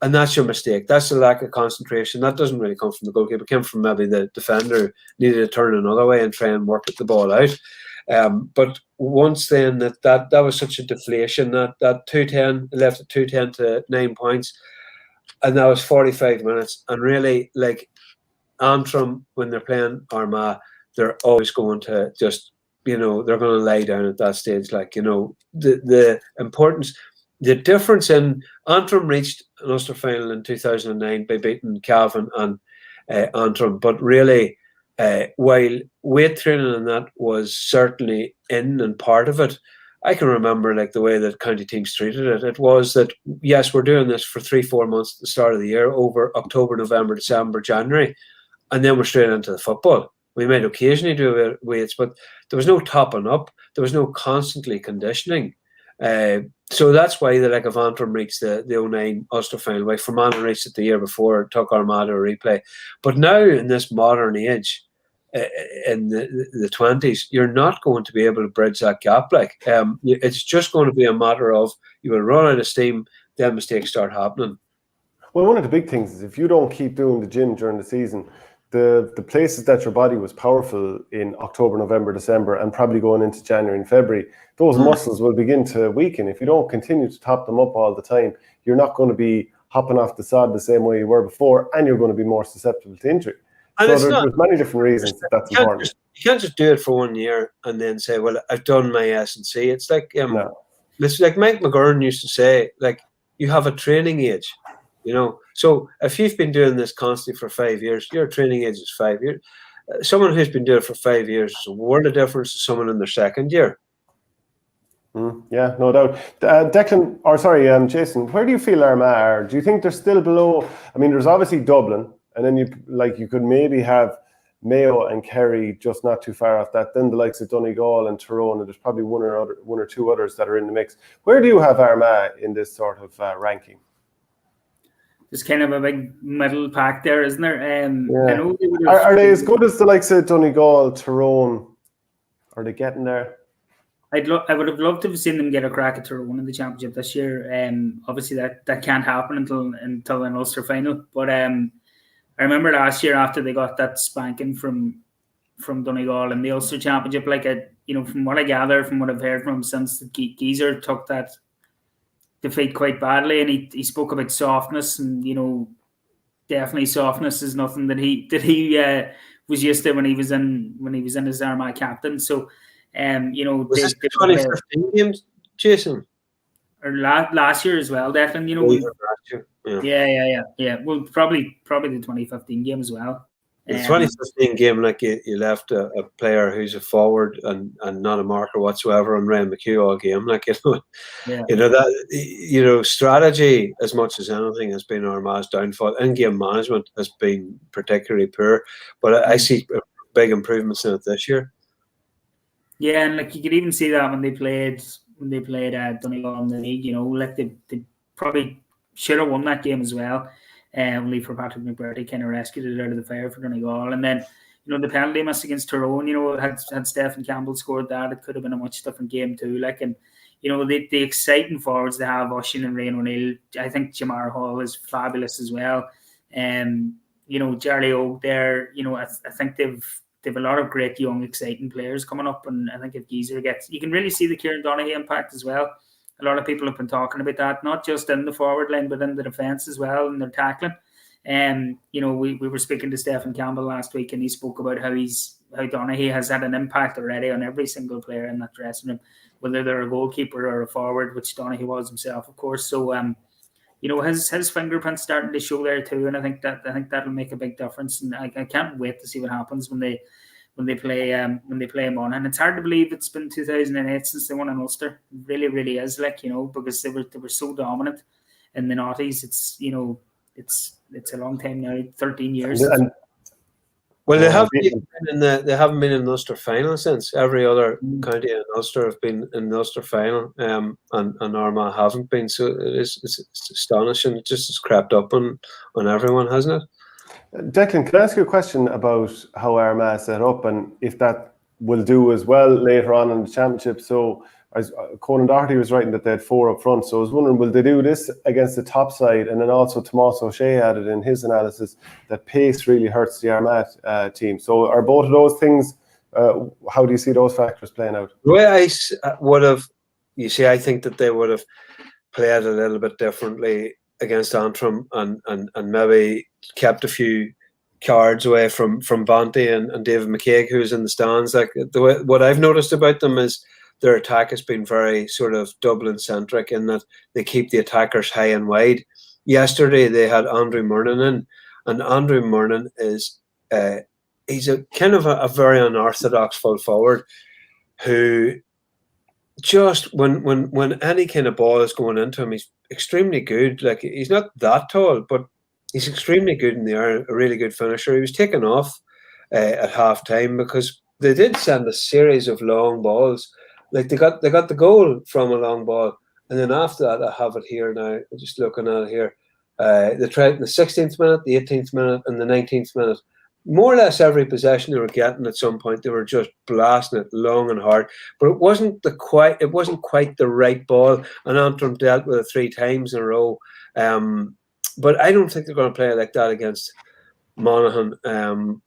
And that's your mistake. That's the lack of concentration. That doesn't really come from the goalkeeper. It came from maybe the defender needed to turn another way and try and work the ball out. But once then that was such a deflation, that 2-10 left at 2-10 to 9 points, and that was 45 minutes. And really, like Antrim, when they're playing Armagh, they're always going to just, they're going to lie down at that stage. Like, the importance, the difference in Antrim reached an Ulster final in 2009 by beating Cavan and Antrim, but really, while weight training and that was certainly in and part of it, I can remember like the way that county teams treated it. It was that, yes, we're doing this for 3-4 months at the start of the year, over October, November, December, January, and then we're straight into the football. We might occasionally do weights, but there was no topping up. There was no constantly conditioning. So that's why the like of Antrim reached the 09 Ulster final, why Fermanagh reached it the year before, took Armagh to a replay. But now in this modern age, in the 20s, you're not going to be able to bridge that gap. Like, it's just going to be a matter of you will run out of steam, then mistakes start happening. Well, one of the big things is if you don't keep doing the gym during the season, the places that your body was powerful in October, November, December, and probably going into January and February, those muscles will begin to weaken. If you don't continue to top them up all the time, you're not going to be hopping off the sod the same way you were before, and you're going to be more susceptible to injury. And so there's many different reasons that's important. You can't just do it for 1 year and then say, well, I've done my S&C. It's like it's like Mike McGurn used to say, like, you have a training age, So if you've been doing this constantly for 5 years, your training age is 5 years. someone who's been doing it for 5 years is a world of difference to someone in their second year. Yeah, no doubt. Jason, where do you feel Armagh are? Do you think they're still below? I mean, there's obviously Dublin, and then you could maybe have Mayo and Kerry just not too far off that. Then the likes of Donegal and Tyrone, and there's probably one or two others that are in the mix. Where do you have Armagh in this sort of ranking? There's kind of a big middle pack there, isn't there? I know are they as good as the likes of Donegal, Tyrone? Are they getting there? I would have loved to have seen them get a crack at Tyrone in the championship this year. Obviously that can't happen until an Ulster final. But I remember last year after they got that spanking from Donegal in the Ulster championship, from what I gather, from what I've heard from him since, the geezer took that defeat quite badly, and he spoke about softness, and definitely softness is nothing that he was used to when he was in his Armagh captain. So. Was this the 2015 games, Jason? Or last year as well, Declan. Last year. Yeah. Well, probably the 2015 game as well. The 2015 game, you left a player who's a forward and not a marker whatsoever on Ryan McHugh all game. Strategy as much as anything has been Armagh's downfall. In-game management has been particularly poor, but I see big improvements in it this year. Yeah, and you could even see that when they played Donegal in the league. They probably should have won that game as well. Only for Patrick McBurdy kind of rescued it out of the fire for Donegal. And then the penalty miss against Tyrone. Had Stephen Campbell scored that, it could have been a much different game too. The exciting forwards they have, Oisín and Rian O'Neill. I think Jamar Hall is fabulous as well. Charlie Oak there. I think they've a lot of great young, exciting players coming up, and I think if Geezer you can really see the Kieran Donaghy impact as well. A lot of people have been talking about that, not just in the forward line, but in the defence as well, and their tackling. We were speaking to Stephen Campbell last week, and he spoke about how Donaghy has had an impact already on every single player in that dressing room, whether they're a goalkeeper or a forward, which Donaghy was himself, of course. So, his fingerprint's starting to show there too, and I think that'll make a big difference. And I can't wait to see what happens when they play Monaghan. It's hard to believe it's been 2008 since they won in Ulster. It really, really is, because they were so dominant in the noughties. It's a long time now, 13 years. Well, they haven't been in the Ulster final since. Every other county in Ulster have been in the Ulster final, and Armagh haven't been. So it's astonishing. It just has crept up on everyone, hasn't it? Declan, can I ask you a question about how Armagh is set up, and if that will do as well later on in the championship? So, as Conan Doherty was writing that they had 4 up front, so I was wondering, will they do this against the top side? And then also Tomás O'Shea added in his analysis that pace really hurts the Armagh team. So are both of those things, how do you see those factors playing out? The way I would have, I think that they would have played a little bit differently against Antrim and maybe kept a few cards away from Bonte and David McCaig, who's in the stands. What I've noticed about them is their attack has been very sort of Dublin-centric in that they keep the attackers high and wide. Yesterday they had Andrew Murnan in, and Andrew Murnan is he's a kind of a very unorthodox full forward who just when any kind of ball is going into him, he's extremely good. He's not that tall, but he's extremely good in the air, a really good finisher. He was taken off at half time because they did send a series of long balls. They got the goal from a long ball, and then after that, I have it here now. I'm just looking at it here. They tried in the 16th minute, the 18th minute, and the 19th minute. More or less every possession they were getting at some point, they were just blasting it long and hard. But it wasn't quite the right ball, and Antrim dealt with it 3 times in a row. But I don't think they're going to play like that against Monaghan.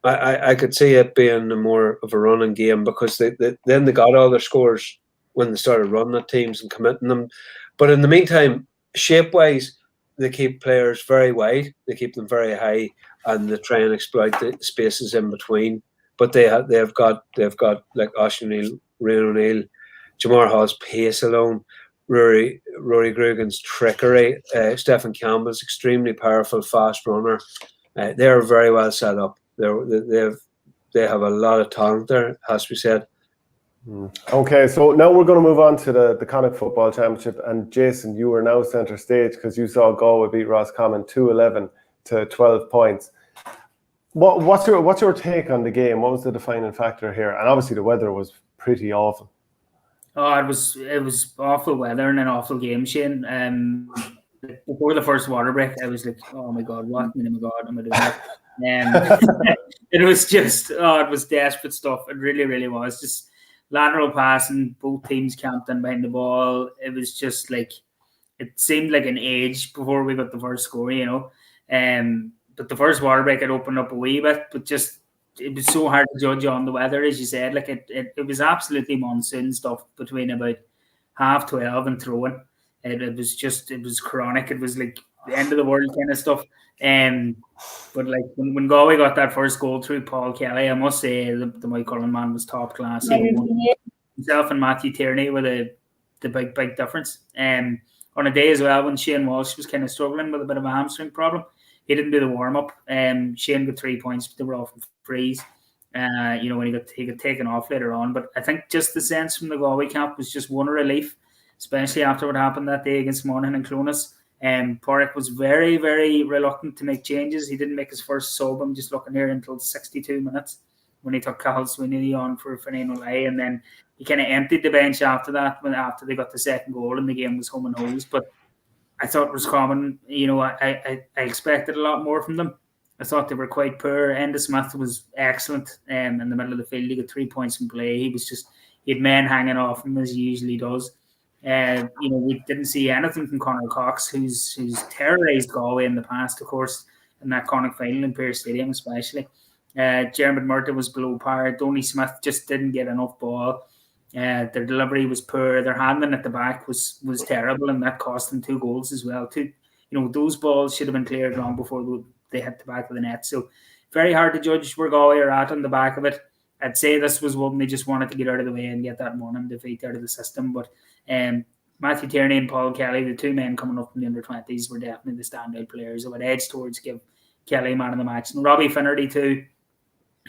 I could see it being more of a running game because then they got all their scores when they started running at teams and committing them. But in the meantime, shape-wise, they keep players very wide, they keep them very high, and they try and exploit the spaces in between. But they've got like Oisín O'Neill, Rian O'Neill, Jamar Hall's pace alone, Rory Grugan's trickery, Stephen Campbell's extremely powerful, fast runner. They're very well set up. They've they have a lot of talent there, has to be said. Okay, so now we're going to move on to the Connacht Football Championship, and Jason, you are now centre stage because you saw Galway beat Roscommon 2-11 to 12 points. What's your take on the game? What was the defining factor here? And obviously the weather was pretty awful. Oh, it was awful weather and an awful game, Shane. Before the first water break, I was like, oh my God, what in the name of God am I doing? It was just, it was desperate stuff. It really, really was. Just lateral passing, both teams camped in behind the ball. It was just like, it seemed like an age before we got the first score, you know. But the first water break had opened up a wee bit, but just it was so hard to judge on the weather, as you said. Like it was absolutely monsoon stuff between about 12:30 and throwing. It was chronic. It was like the end of the world kind of stuff. But like when Galway got that first goal through Paul Kelly, I must say the Mike Cullen man was top class. Himself and Matthew Tierney were the big difference. On a day as well when Shane Walsh was kind of struggling with a bit of a hamstring problem, he didn't do the warm up. Shane got 3 points, but they were off freeze. You know, when he got taken off later on. But I think just the sense from the Galway camp was just one relief, especially after what happened that day against Monaghan and Clonus. Quirke was very, very reluctant to make changes. He didn't make his first sub. I'm just looking here until 62 minutes when he took Cahill Sweeney on for Fernando Lay, and then he kind of emptied the bench after that after they got the second goal and the game was home and hosed. But I thought it was common. You know, I expected a lot more from them. I thought they were quite poor. Enda Smith was excellent in the middle of the field. He got 3 points in play. He had men hanging off him as he usually does. You know, we didn't see anything from Conor Cox, who's terrorised Galway in the past, of course, in that Connacht final in Pearse Stadium especially. Jeremy Murta was below par. Donny Smith just didn't get enough ball. Their delivery was poor. Their handling at the back was terrible, and that cost them 2 goals as well too. You know, those balls should have been cleared long before they hit the back of the net. So very hard to judge where Galway are at on the back of it. I'd say this was one they just wanted to get out of the way and get that Monaghan defeat out of the system. But Matthew Tierney and Paul Kelly, the two men coming up from the under-20s, were definitely the standout players. I would edge towards give Kelly man of the match. And Robbie Finnerty too.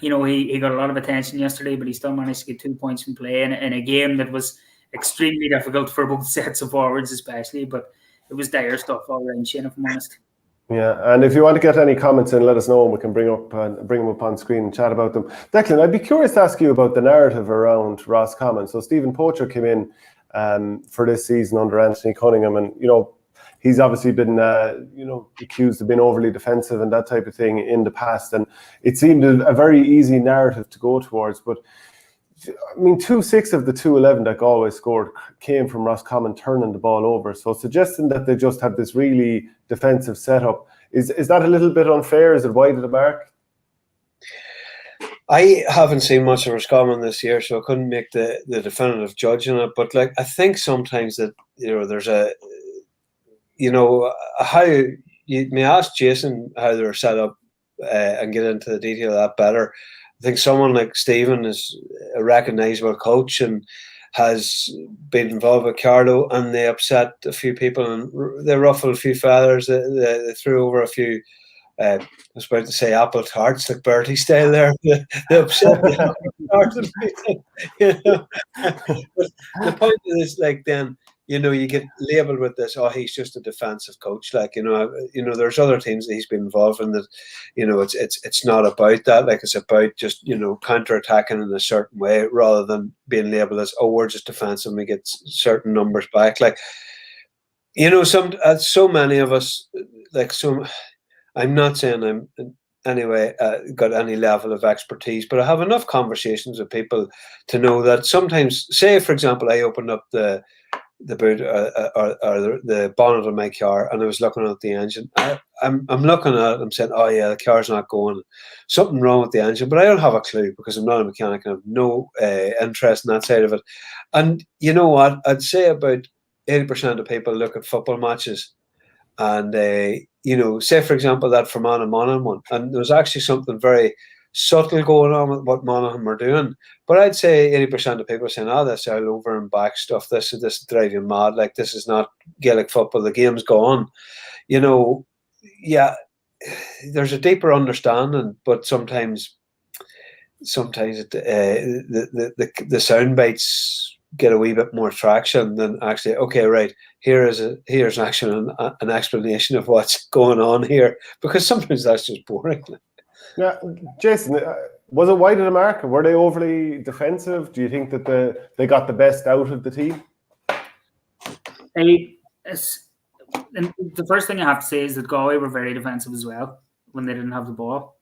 You know, he got a lot of attention yesterday, but he still managed to get 2 points from play in a game that was extremely difficult for both sets of forwards especially. But it was dire stuff all around, Shane, if I'm honest. Yeah, and if you want to get any comments in, let us know and we can bring them up on screen and chat about them. Declan, I'd be curious to ask you about the narrative around Roscommon. So Stephen Poacher came in for this season under Anthony Cunningham, and you know he's obviously been accused of being overly defensive and that type of thing in the past, and it seemed a very easy narrative to go towards. But I mean, 2-6 of the 2-11 that Galway scored came from Roscommon turning the ball over. So suggesting that they just have this really defensive setup, is that a little bit unfair? Is it wide of the mark? I haven't seen much of Roscommon this year, so I couldn't make the definitive judge on it. But like, I think sometimes that, you know, there's how you may ask Jason how they're set up and get into the detail of that better. I think someone like Stephen is a recognisable coach and has been involved with Carlo, and they upset a few people and they ruffled a few feathers. They threw over a few, I was about to say apple tarts, like Bertie style there. They upset the apple tarts. You know? But the point is, like, then, you know, you get labelled with this, oh, he's just a defensive coach. Like, you know, there's other teams that he's been involved in that, you know, it's not about that. Like, it's about just, you know, counter-attacking in a certain way rather than being labelled as, oh, we're just defensive and we get certain numbers back. Like, you know, so many of us, like, I'm not saying I'm anyway got any level of expertise, but I have enough conversations with people to know that sometimes, say, for example, I opened up the boot or the bonnet of my car and I was looking at the engine. I'm looking at it, I'm saying, oh yeah, the car's not going. Something wrong with the engine, but I don't have a clue because I'm not a mechanic and I have no interest in that side of it. And you know what? I'd say about 80% of people look at football matches and you know, say for example that Fermanagh Monaghan one, and there was actually something very subtle going on with what Monaghan were doing. But I'd say 80% of people are saying, oh, this all over and back stuff, this drive you mad, like this is not Gaelic football, the game's gone. You know, yeah, there's a deeper understanding, but sometimes sometimes the sound bites get a wee bit more traction than actually, okay, right, here's actually an explanation of what's going on here, because sometimes that's just boring. Yeah, Jason, was it wide of the mark? Were they overly defensive? Do you think that they got the best out of the team? The first thing I have to say is that Galway were very defensive as well when they didn't have the ball.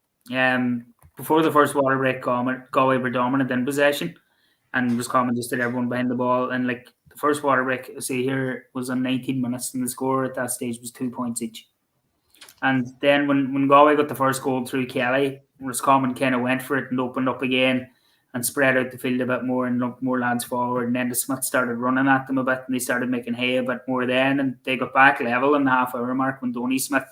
Before the first water break, Galway were dominant in possession, and Roscommon just did everyone behind the ball. And like the first water break, see here, was on 19 minutes, and the score at that stage was 2 points each. And then when Galway got the first goal through Kelly, Roscommon kind of went for it and opened up again and spread out the field a bit more and looked more lads forward. And then the Smiths started running at them a bit, and they started making hay a bit more then. And they got back level in the half-hour mark when Donny Smith,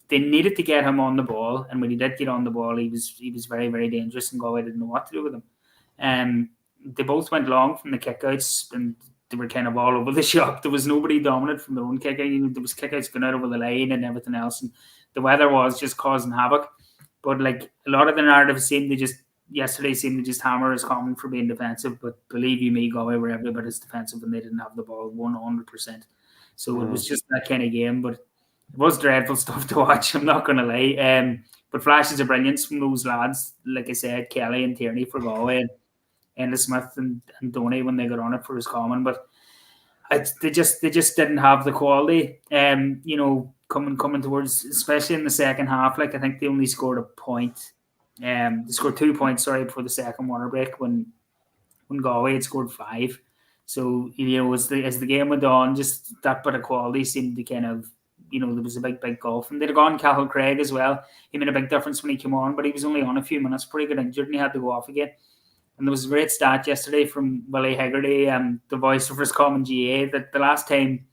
they needed to get him on the ball. And when he did get on the ball, he was very, very dangerous, and Galway didn't know what to do with him. They both went long from the kickouts, and they were kind of all over the shop. There was nobody dominant from their own kickout. There was kickouts going out over the line and everything else. And the weather was just causing havoc. But like a lot of the narratives yesterday seemed to just hammer Roscommon for being defensive. But believe you me, Galway were every bit as defensive, and they didn't have the ball 100%. So it was just that kind of game. But it was dreadful stuff to watch, I'm not going to lie. But flashes of brilliance from those lads, like I said, Kelly and Tierney for Galway, and the Smith and Donny when they got on it for Roscommon. But they just didn't have the quality. Coming towards, especially in the second half. Like I think they only scored a point. They scored 2 points, before the second water break when Galway had scored 5. So as the game went on, just that bit of quality seemed to kind of, there was a big gulf. And they'd have gone Cathal Craig as well. He made a big difference when he came on, but he was only on a few minutes before he got injured and he had to go off again. And there was a great stat yesterday from Willie Hegarty, the voice of Roscommon GA, that the last time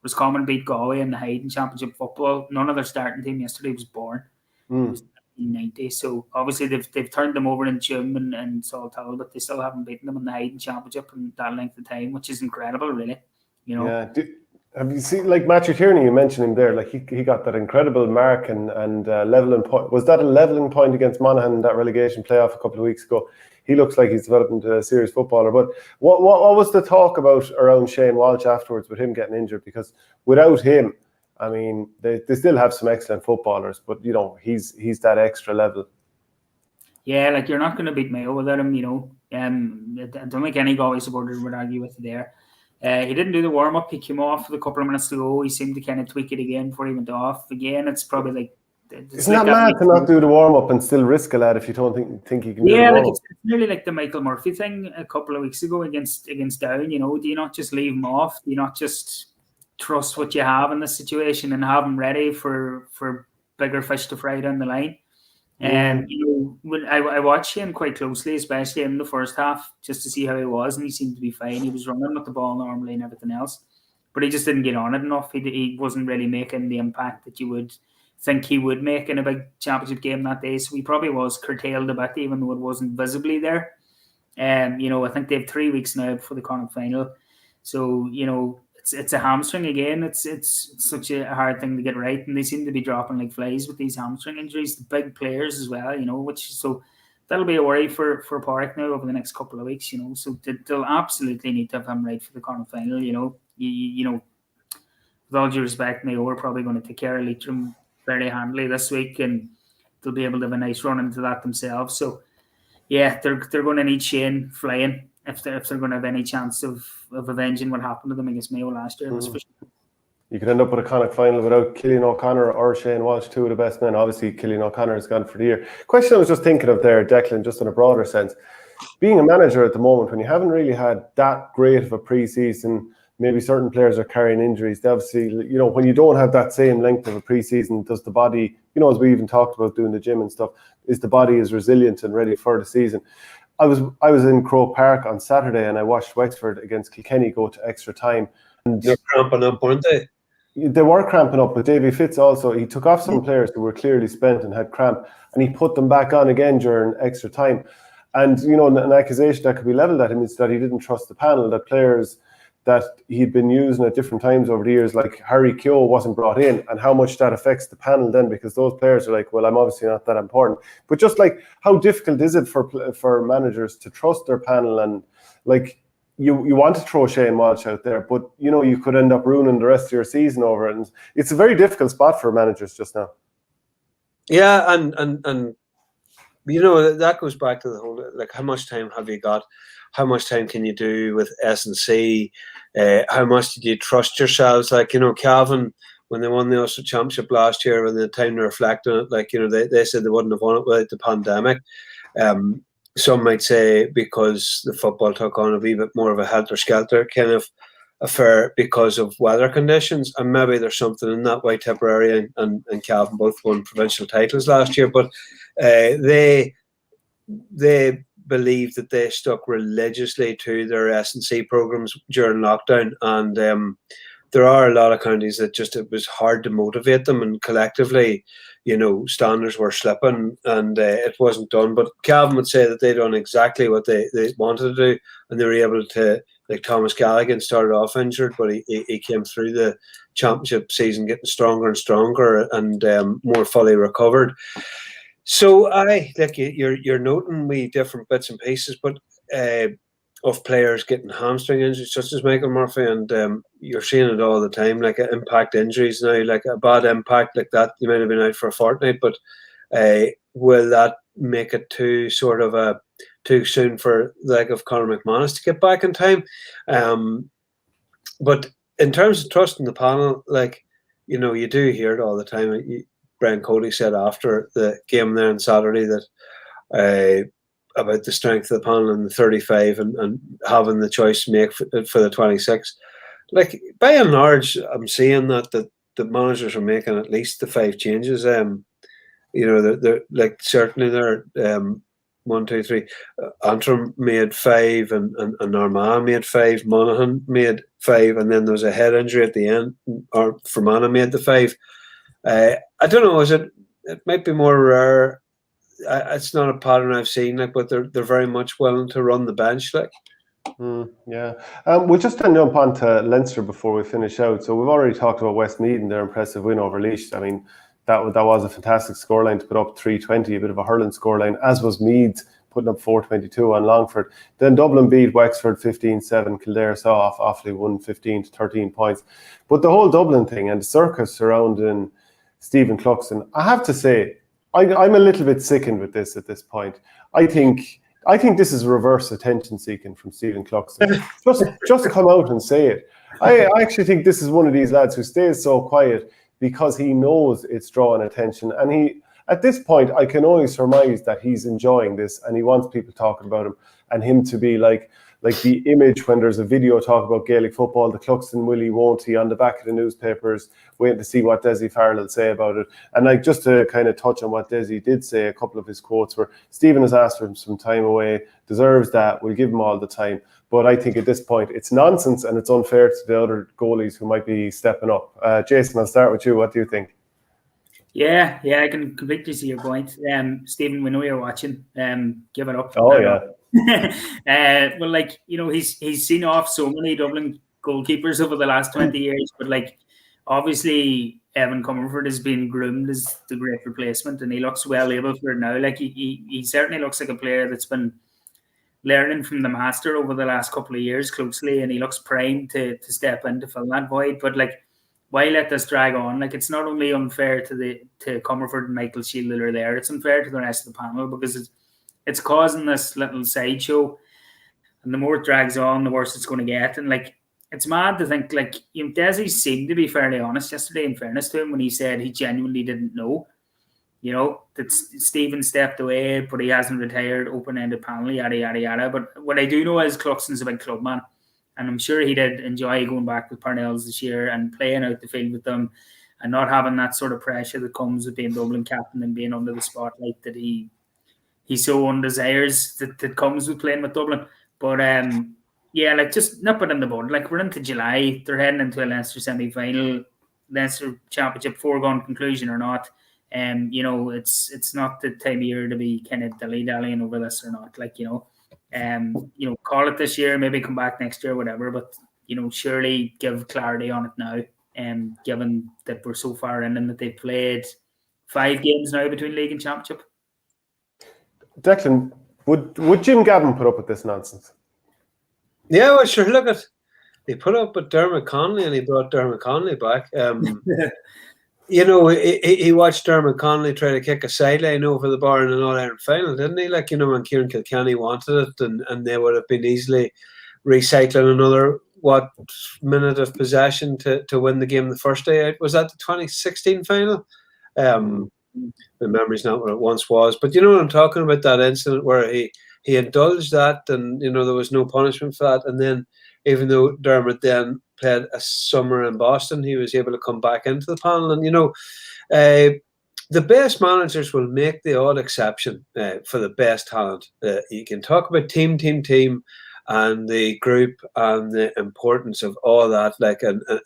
Roscommon beat Galway in the Hayden Championship football, none of their starting team yesterday was born. It was 1990. So obviously they've turned them over in June and Saltell, but they still haven't beaten them in the Hayden Championship in that length of time, which is incredible, really. Yeah. Have you seen, like, Matthew Tierney, you mentioned him there, like he got that incredible mark and leveling point. Was that a leveling point against Monaghan in that relegation playoff a couple of weeks ago? He looks like he's developed into a serious footballer. But what was the talk about around Shane Walsh afterwards with him getting injured? Because without him, I mean, they still have some excellent footballers, but he's that extra level. Yeah, like you're not going to beat Mayo without him. I don't think any Galway supporter would argue with you there. He didn't do the warm up. He came off with a couple of minutes to go. He seemed to kind of tweak it again before he went off. Again, it's probably like. Isn't that mad to not do the warm up and still risk a lad if you don't think you can do the warm up? It's nearly like the Michael Murphy thing a couple of weeks ago against Down. Do you not just leave him off? Do you not just trust what you have in this situation and have him ready for bigger fish to fry down the line? And I watched him quite closely, especially in the first half, just to see how he was, and he seemed to be fine. He was running with the ball normally and everything else, but he just didn't get on it enough. He wasn't really making the impact that you would think he would make in a big championship game that day. So he probably was curtailed a bit, even though it wasn't visibly there. I think they have 3 weeks now before the Connacht final. So, it's a hamstring again. It's such a hard thing to get right. And they seem to be dropping like flies with these hamstring injuries, the big players as well, so that'll be a worry for Pádraig now over the next couple of weeks, So they'll absolutely need to have him right for the Connacht final, with all due respect, Mayo are probably going to take care of Leitrim fairly handily this week, and they'll be able to have a nice run into that themselves. So, yeah, they're going to need Shane flying if they're going to have any chance of avenging what happened to them against Mayo last year. That's for sure. You could end up with a Connacht final without Cillian O'Connor or Shane Walsh, two of the best men. Obviously, Cillian O'Connor has gone for the year. Question I was just thinking of there, Declan, just in a broader sense. Being a manager at the moment, when you haven't really had that great of a pre-season, maybe certain players are carrying injuries. They obviously, when you don't have that same length of a pre-season, does the body, as we even talked about doing the gym and stuff, is the body as resilient and ready for the season? I was in Croke Park on Saturday and I watched Wexford against Kilkenny go to extra time. And they're cramping up, weren't they? They were cramping up, but Davy Fitz also, he took off some players who were clearly spent and had cramp, and he put them back on again during extra time. And, an accusation that could be levelled at him is that he didn't trust the panel, that players that he'd been using at different times over the years, like Harry Keogh wasn't brought in, and how much that affects the panel then, because those players are like, well, I'm obviously not that important. But just like, how difficult is it for managers to trust their panel? And like, you want to throw Shane Walsh out there, but you could end up ruining the rest of your season over it. And it's a very difficult spot for managers just now. Yeah, and that goes back to the whole, like, how much time have you got? How much time can you do with S&C? How much did you trust yourselves? Like, Cavan, when they won the Ulster Championship last year, when they had time to reflect on it, like, they said they wouldn't have won it without the pandemic. Some might say because the football took on a wee bit more of a helter-skelter kind of affair because of weather conditions, and maybe there's something in that way. Tipperary and Cavan both won provincial titles last year, but they believe that they stuck religiously to their S&C programs during lockdown, and there are a lot of counties that just, it was hard to motivate them, and collectively, standards were slipping, and it wasn't done. But Cavan would say that they'd done exactly what they wanted to do, and they were able to, like Thomas Galligan started off injured, but he came through the championship season getting stronger and stronger, and more fully recovered. So you're noting we different bits and pieces, but of players getting hamstring injuries, such as Michael Murphy, and you're seeing it all the time, like impact injuries now, like a bad impact like that. You might have been out for a fortnight, but will that make it too soon for the like of Conor McManus to get back in time? But in terms of trusting the panel, like, you do hear it all the time. Brian Cody said after the game there on Saturday that about the strength of the panel in the 35 and having the choice to make for the 26. Like, by and large, I'm seeing that the managers are making at least the 5 changes. They're like, certainly they're 1, 2, 3. Antrim made 5, and Armagh made 5. Monaghan made 5, and then there was a head injury at the end. Or Fermanagh made the 5. I don't know. It might be more rare. It's not a pattern I've seen, like, but they're very much willing to run the bench, like. Yeah. We'll just then jump on to Leinster before we finish out. So we've already talked about Westmeath and their impressive win over Laois. I mean, that was a fantastic scoreline to put up 320, a bit of a hurling scoreline, as was Meath putting up 422 on Longford. Then Dublin beat Wexford 15-7. Kildare saw Offaly won 15 to 13 points. But the whole Dublin thing and the circus surrounding Stephen Cluxton, I have to say, I'm a little bit sickened with this at this point. I think this is reverse attention seeking from Stephen Cluxton. just come out and say it. I actually think this is one of these lads who stays so quiet because he knows it's drawing attention, and he, at this point, I can only surmise that he's enjoying this and he wants people talking about him, and him to be like the image when there's a video talk about Gaelic football, the Cluxton will he, won't he, on the back of the newspapers, waiting to see what Desi Farrell will say about it. And like, just to kind of touch on what Desi did say, a couple of his quotes were, Stephen has asked for some time away, deserves that, we'll give him all the time. But I think at this point, it's nonsense and it's unfair to the other goalies who might be stepping up. Jason, I'll start with you. What do you think? Yeah, I can completely see your point. Stephen, we know you're watching. Give it up. Oh, yeah. Well, like, he's seen off so many Dublin goalkeepers over the last 20 years, but like, obviously Evan Comerford has been groomed as the great replacement, and he looks well able for it now. Like, he certainly looks like a player that's been learning from the master over the last couple of years closely, and he looks primed to step in to fill that void. But like, why let this drag on? Like, it's not only unfair to Comerford and Michael Shield that are there, it's unfair to the rest of the panel, because it's causing this little sideshow, and the more it drags on, the worse it's going to get. And like, it's mad to think, like, Desi seemed to be fairly honest yesterday, in fairness to him, when he said he genuinely didn't know, that Stephen stepped away, but he hasn't retired, open-ended panel, yada, yada, yada. But what I do know is Cluxton's a big clubman, and I'm sure he did enjoy going back with Parnells this year and playing out the field with them, and not having that sort of pressure that comes with being Dublin captain and being under the spotlight that he so undesires that comes with playing with Dublin. But yeah, like, just nip it in the bud. Like, we're into July, they're heading into a Leinster semi-final, Leinster Championship foregone conclusion or not. It's not the time of year to be kind of dilly-dallying over this or not. Like, call it this year, maybe come back next year, whatever. But surely give clarity on it now. Given that we're so far in and that they've played 5 games now between league and championship. Declan, would Jim Gavin put up with this nonsense? Yeah, well, sure. Look at he put up with Dermot Connolly and he brought Dermot Connolly back. He watched Dermot Connolly try to kick a sideline over the bar in an All-Ireland final, didn't he? Like, when Kieran Kilkenny wanted it, and they would have been easily recycling another minute of possession to win the game the first day out. Was that the 2016 final? The memory's not what it once was, but you know what I'm talking about, that incident where he indulged that, and there was no punishment for that, and then even though Dermot then played a summer in Boston, he was able to come back into the panel. And the best managers will make the odd exception for the best talent. You can talk about team and the group and the importance of all that,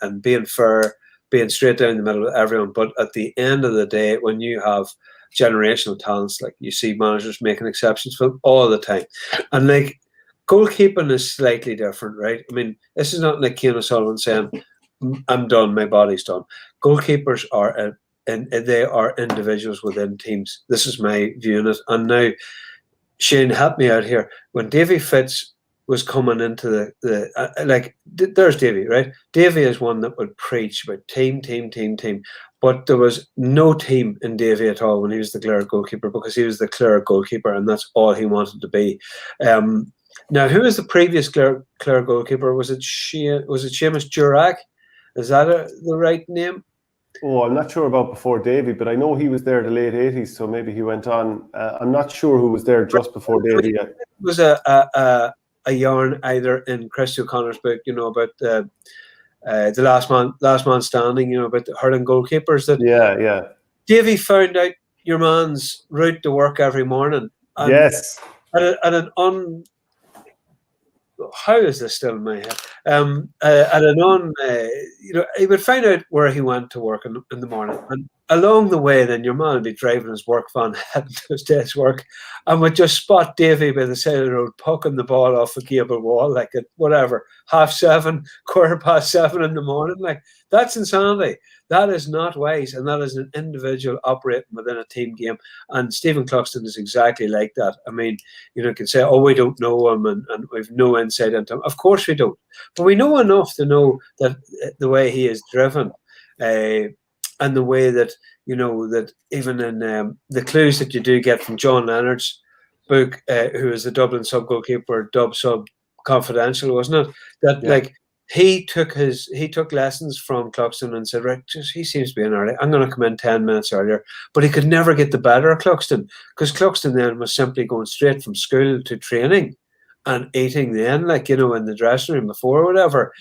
and being fair, being straight down the middle of everyone. But at the end of the day, when you have generational talents, like, you see managers making exceptions for them all the time. And goalkeeping is slightly different, right? I mean, this is not like Cian O'Sullivan saying, "I'm done, my body's done." Goalkeepers are they are individuals within teams. This is my view on it. And now, Shane, help me out here. When Davy Fitz was coming into there's Davy, right? Davy is one that would preach about team. But there was no team in Davy at all when he was the Clare goalkeeper, because he was the Clare goalkeeper and that's all he wanted to be. Now, who was the previous Clare goalkeeper? Was it Seamus Durack? Is that the right name? Oh, I'm not sure about before Davy, but I know he was there the late 80s, so maybe he went on. I'm not sure who was there just before Davy yet. It was a yarn either in Christy O'Connor's book, about the last man standing, about the hurling goalkeepers. Yeah. Davy found out your man's route to work every morning. And yes. How is this still in my head? He would find out where he went to work in the morning, and along the way, then your man would be driving his work van heading to his day's work, and would just spot Davy by the side of the road, pucking the ball off a gable wall, like at whatever 7:30, 7:15 in the morning. Like, that's insanity. That is not wise, and that is an individual operating within a team game. And Stephen Cluxton is exactly like that. I mean, you can say, "Oh, we don't know him, and we've no insight into him." Of course we don't, but we know enough to know that the way he is driven, and the way that that even in the clues that you do get from John Leonard's book, who is the Dublin sub goalkeeper, Dub Sub Confidential, wasn't it? That he took lessons from Cluxton and said, right, he seems to be in early. I'm going to come in 10 minutes earlier. But he could never get the better of Cluxton, because Cluxton then was simply going straight from school to training and eating then, in the dressing room before or whatever.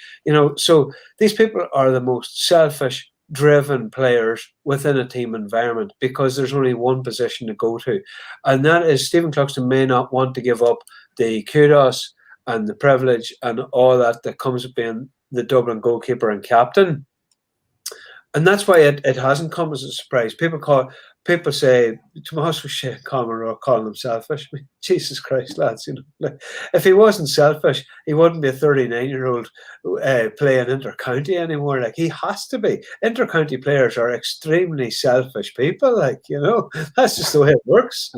So these people are the most selfish, driven players within a team environment, because there's only one position to go to. And that is, Stephen Cluxton may not want to give up the kudos and the privilege and all that comes with being the Dublin goalkeeper and captain. And that's why it hasn't come as a surprise. People say, Tomas was Shane Conroy calling him selfish. I mean, Jesus Christ, lads, if he wasn't selfish, he wouldn't be a 39-year-old playing inter-county anymore. He has to be. Inter-county players are extremely selfish people. That's just the way it works.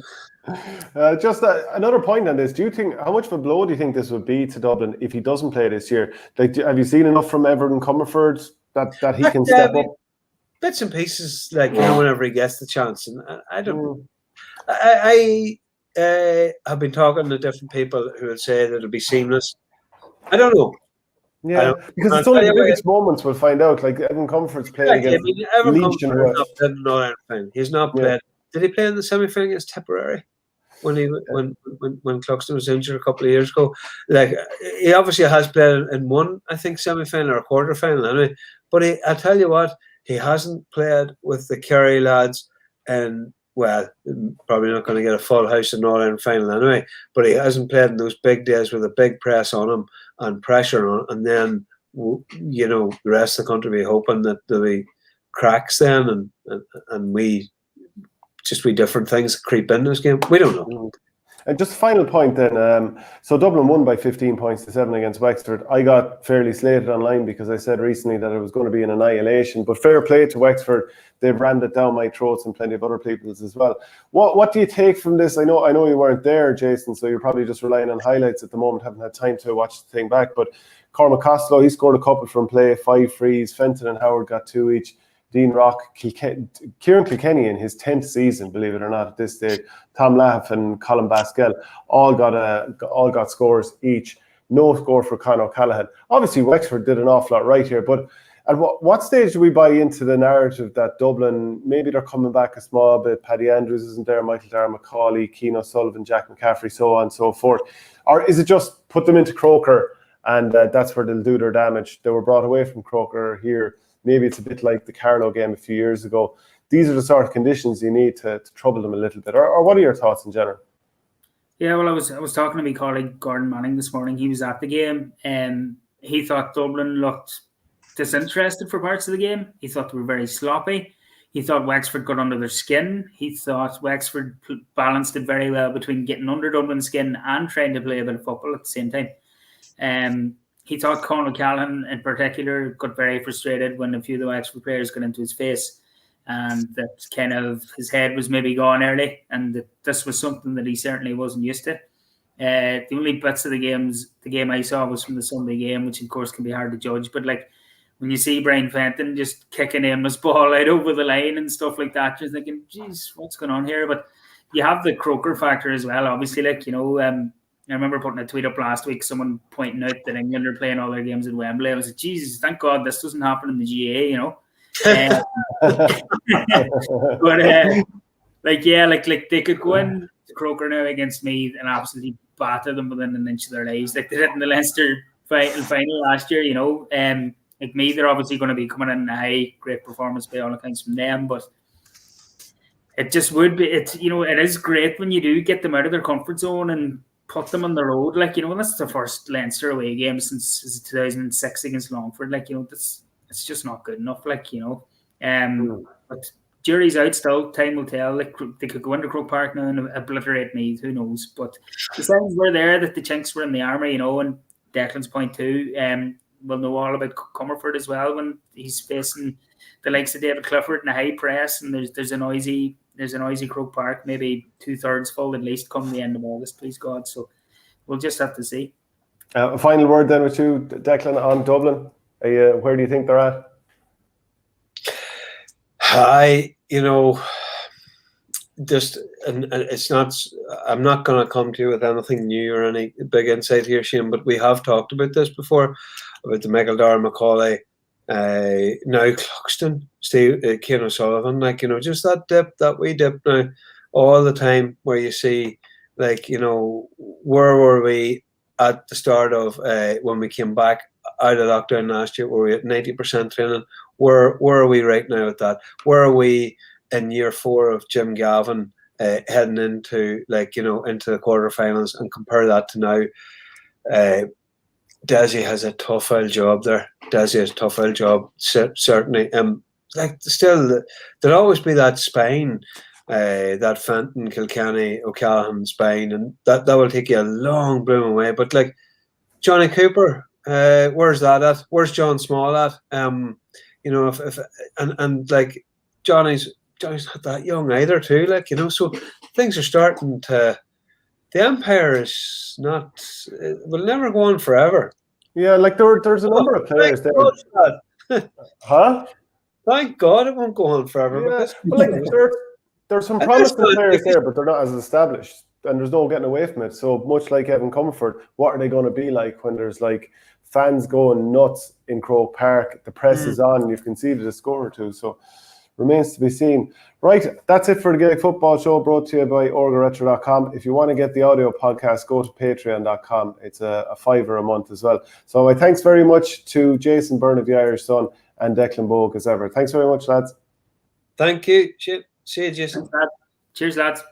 Just another point on this. Do you think, how much of a blow do you think this would be to Dublin if he doesn't play this year? Have you seen enough from Everton Comerford that he can step up? Bits and pieces, whenever he gets the chance. And I don't know. I have been talking to different people who would say that it'll be seamless. I don't know. Yeah, because it's only the biggest moments we'll find out. Like, Evan Comfort's playing against Leach and West. He's not played. Did he play in the semi-final against Tipperary when Cluxton was injured a couple of years ago? He obviously has played in one, I think, semi-final or quarter-final anyway. But I tell you what, he hasn't played with the Kerry lads, and probably not going to get a full house in All-Ireland final anyway. But he hasn't played in those big days with a big press on him and pressure on, and then the rest of the country be hoping that there'll be cracks then, and we different things creep in this game. We don't know. And just a final point then. So Dublin won by 15 points to 7 against Wexford. I got fairly slated online because I said recently that it was going to be an annihilation. But fair play to Wexford. They've rammed it down my throats and plenty of other people's as well. What do you take from this? I know you weren't there, Jason, so you're probably just relying on highlights at the moment, haven't had time to watch the thing back. But Cormac Costello, he scored a couple from play, 5 frees. Fenton and Howard got 2 each. Dean Rock, Kieran Kilkenny in his 10th season, believe it or not, at this stage. Tom Laugh and Colin Baskell all got scores each. No score for Conor O'Callaghan. Obviously, Wexford did an awful lot right here, but at what stage do we buy into the narrative that Dublin, maybe they're coming back a small bit, Paddy Andrews isn't there, Michael Dara McCauley, Keane O'Sullivan, Jack McCaffrey, so on and so forth? Or is it just put them into Croker and that's where they'll do their damage? They were brought away from Croker here. Maybe it's a bit like the Carlow game a few years ago. These are the sort of conditions you need to trouble them a little bit. Or what are your thoughts in general? Yeah, well, I was talking to my colleague Gordon Manning this morning. He was at the game and he thought Dublin looked disinterested for parts of the game. He thought they were very sloppy. He thought Wexford got under their skin. He thought Wexford balanced it very well between getting under Dublin's skin and trying to play a bit of football at the same time. He thought Conor O'Callaghan in particular got very frustrated when a few of the Wexford players got into his face and that kind of his head was maybe gone early and that this was something that he certainly wasn't used to. The only bits of the game I saw was from the Sunday game, which of course can be hard to judge, but like when you see Brian Fenton just kicking aimless ball out over the line and stuff like that, you're thinking, geez, what's going on here? But you have the Croker factor as well, obviously, I remember putting a tweet up last week, someone pointing out that England are playing all their games in Wembley. I was like, Jesus, thank God this doesn't happen in the GAA, But they could go in to Croker now against me and absolutely batter them within an inch of their lives, like they did in the Leinster final last year. Like me, they're obviously going to be coming in a high, great performance by all accounts from them, but it just would be. It is great when you do get them out of their comfort zone and put them on the road. That's the first Leinster away game since 2006 against Longford. It's just not good enough. But jury's out still. Time will tell. They could go into Croke Park now and obliterate Meath. Who knows? But the signs were there that the chinks were in the armour. And Declan's point too. We'll know all about Comerford as well when he's facing the likes of David Clifford in a high press, and there's a noisy Croke Park, maybe 2/3 full at least come the end of August, please God. So we'll just have to see. A final word then with you, Declan, on Dublin. Where do you think they're at? It's not. I'm not going to come to you with anything new or any big insight here, Shane. But we have talked about this before, about the Michael Dara McCauley, now Cluxton, Keane O'Sullivan. Just that wee dip now, all the time where you see, where were we at the start of when we came back out of lockdown last year? Were we at 90% training? Where are we right now at that? Where are we in year 4 of Jim Gavin heading into into the quarterfinals, and compare that to now? Desi has a tough old job there. Certainly. Still, there'll always be that spine, that Fenton, Kilkenny, O'Callaghan spine, and that will take you a long blooming way. But Johnny Cooper, where's that at? Where's John Small at? Johnny's not that young either too. So things are starting to. The empire is not. It will never go on forever. Yeah, there's a number of players there. Huh? Thank God it won't go on forever. Yeah, there's some promising players there, but they're not as established, and there's no getting away from it. So much like Evan Comerford, what are they going to be like when there's fans going nuts in Croke Park? The press is on, and you've conceded a score or two. So remains to be seen. Right, that's it for the Gaelic Football Show, brought to you by orgaretro.com. If you want to get the audio podcast, go to patreon.com. It's a $5 a month as well. So my thanks very much to Jason Byrne of the Irish Sun and Declan Bogue as ever. Thanks very much, lads. Thank you. See you, Jason. Cheers, lads.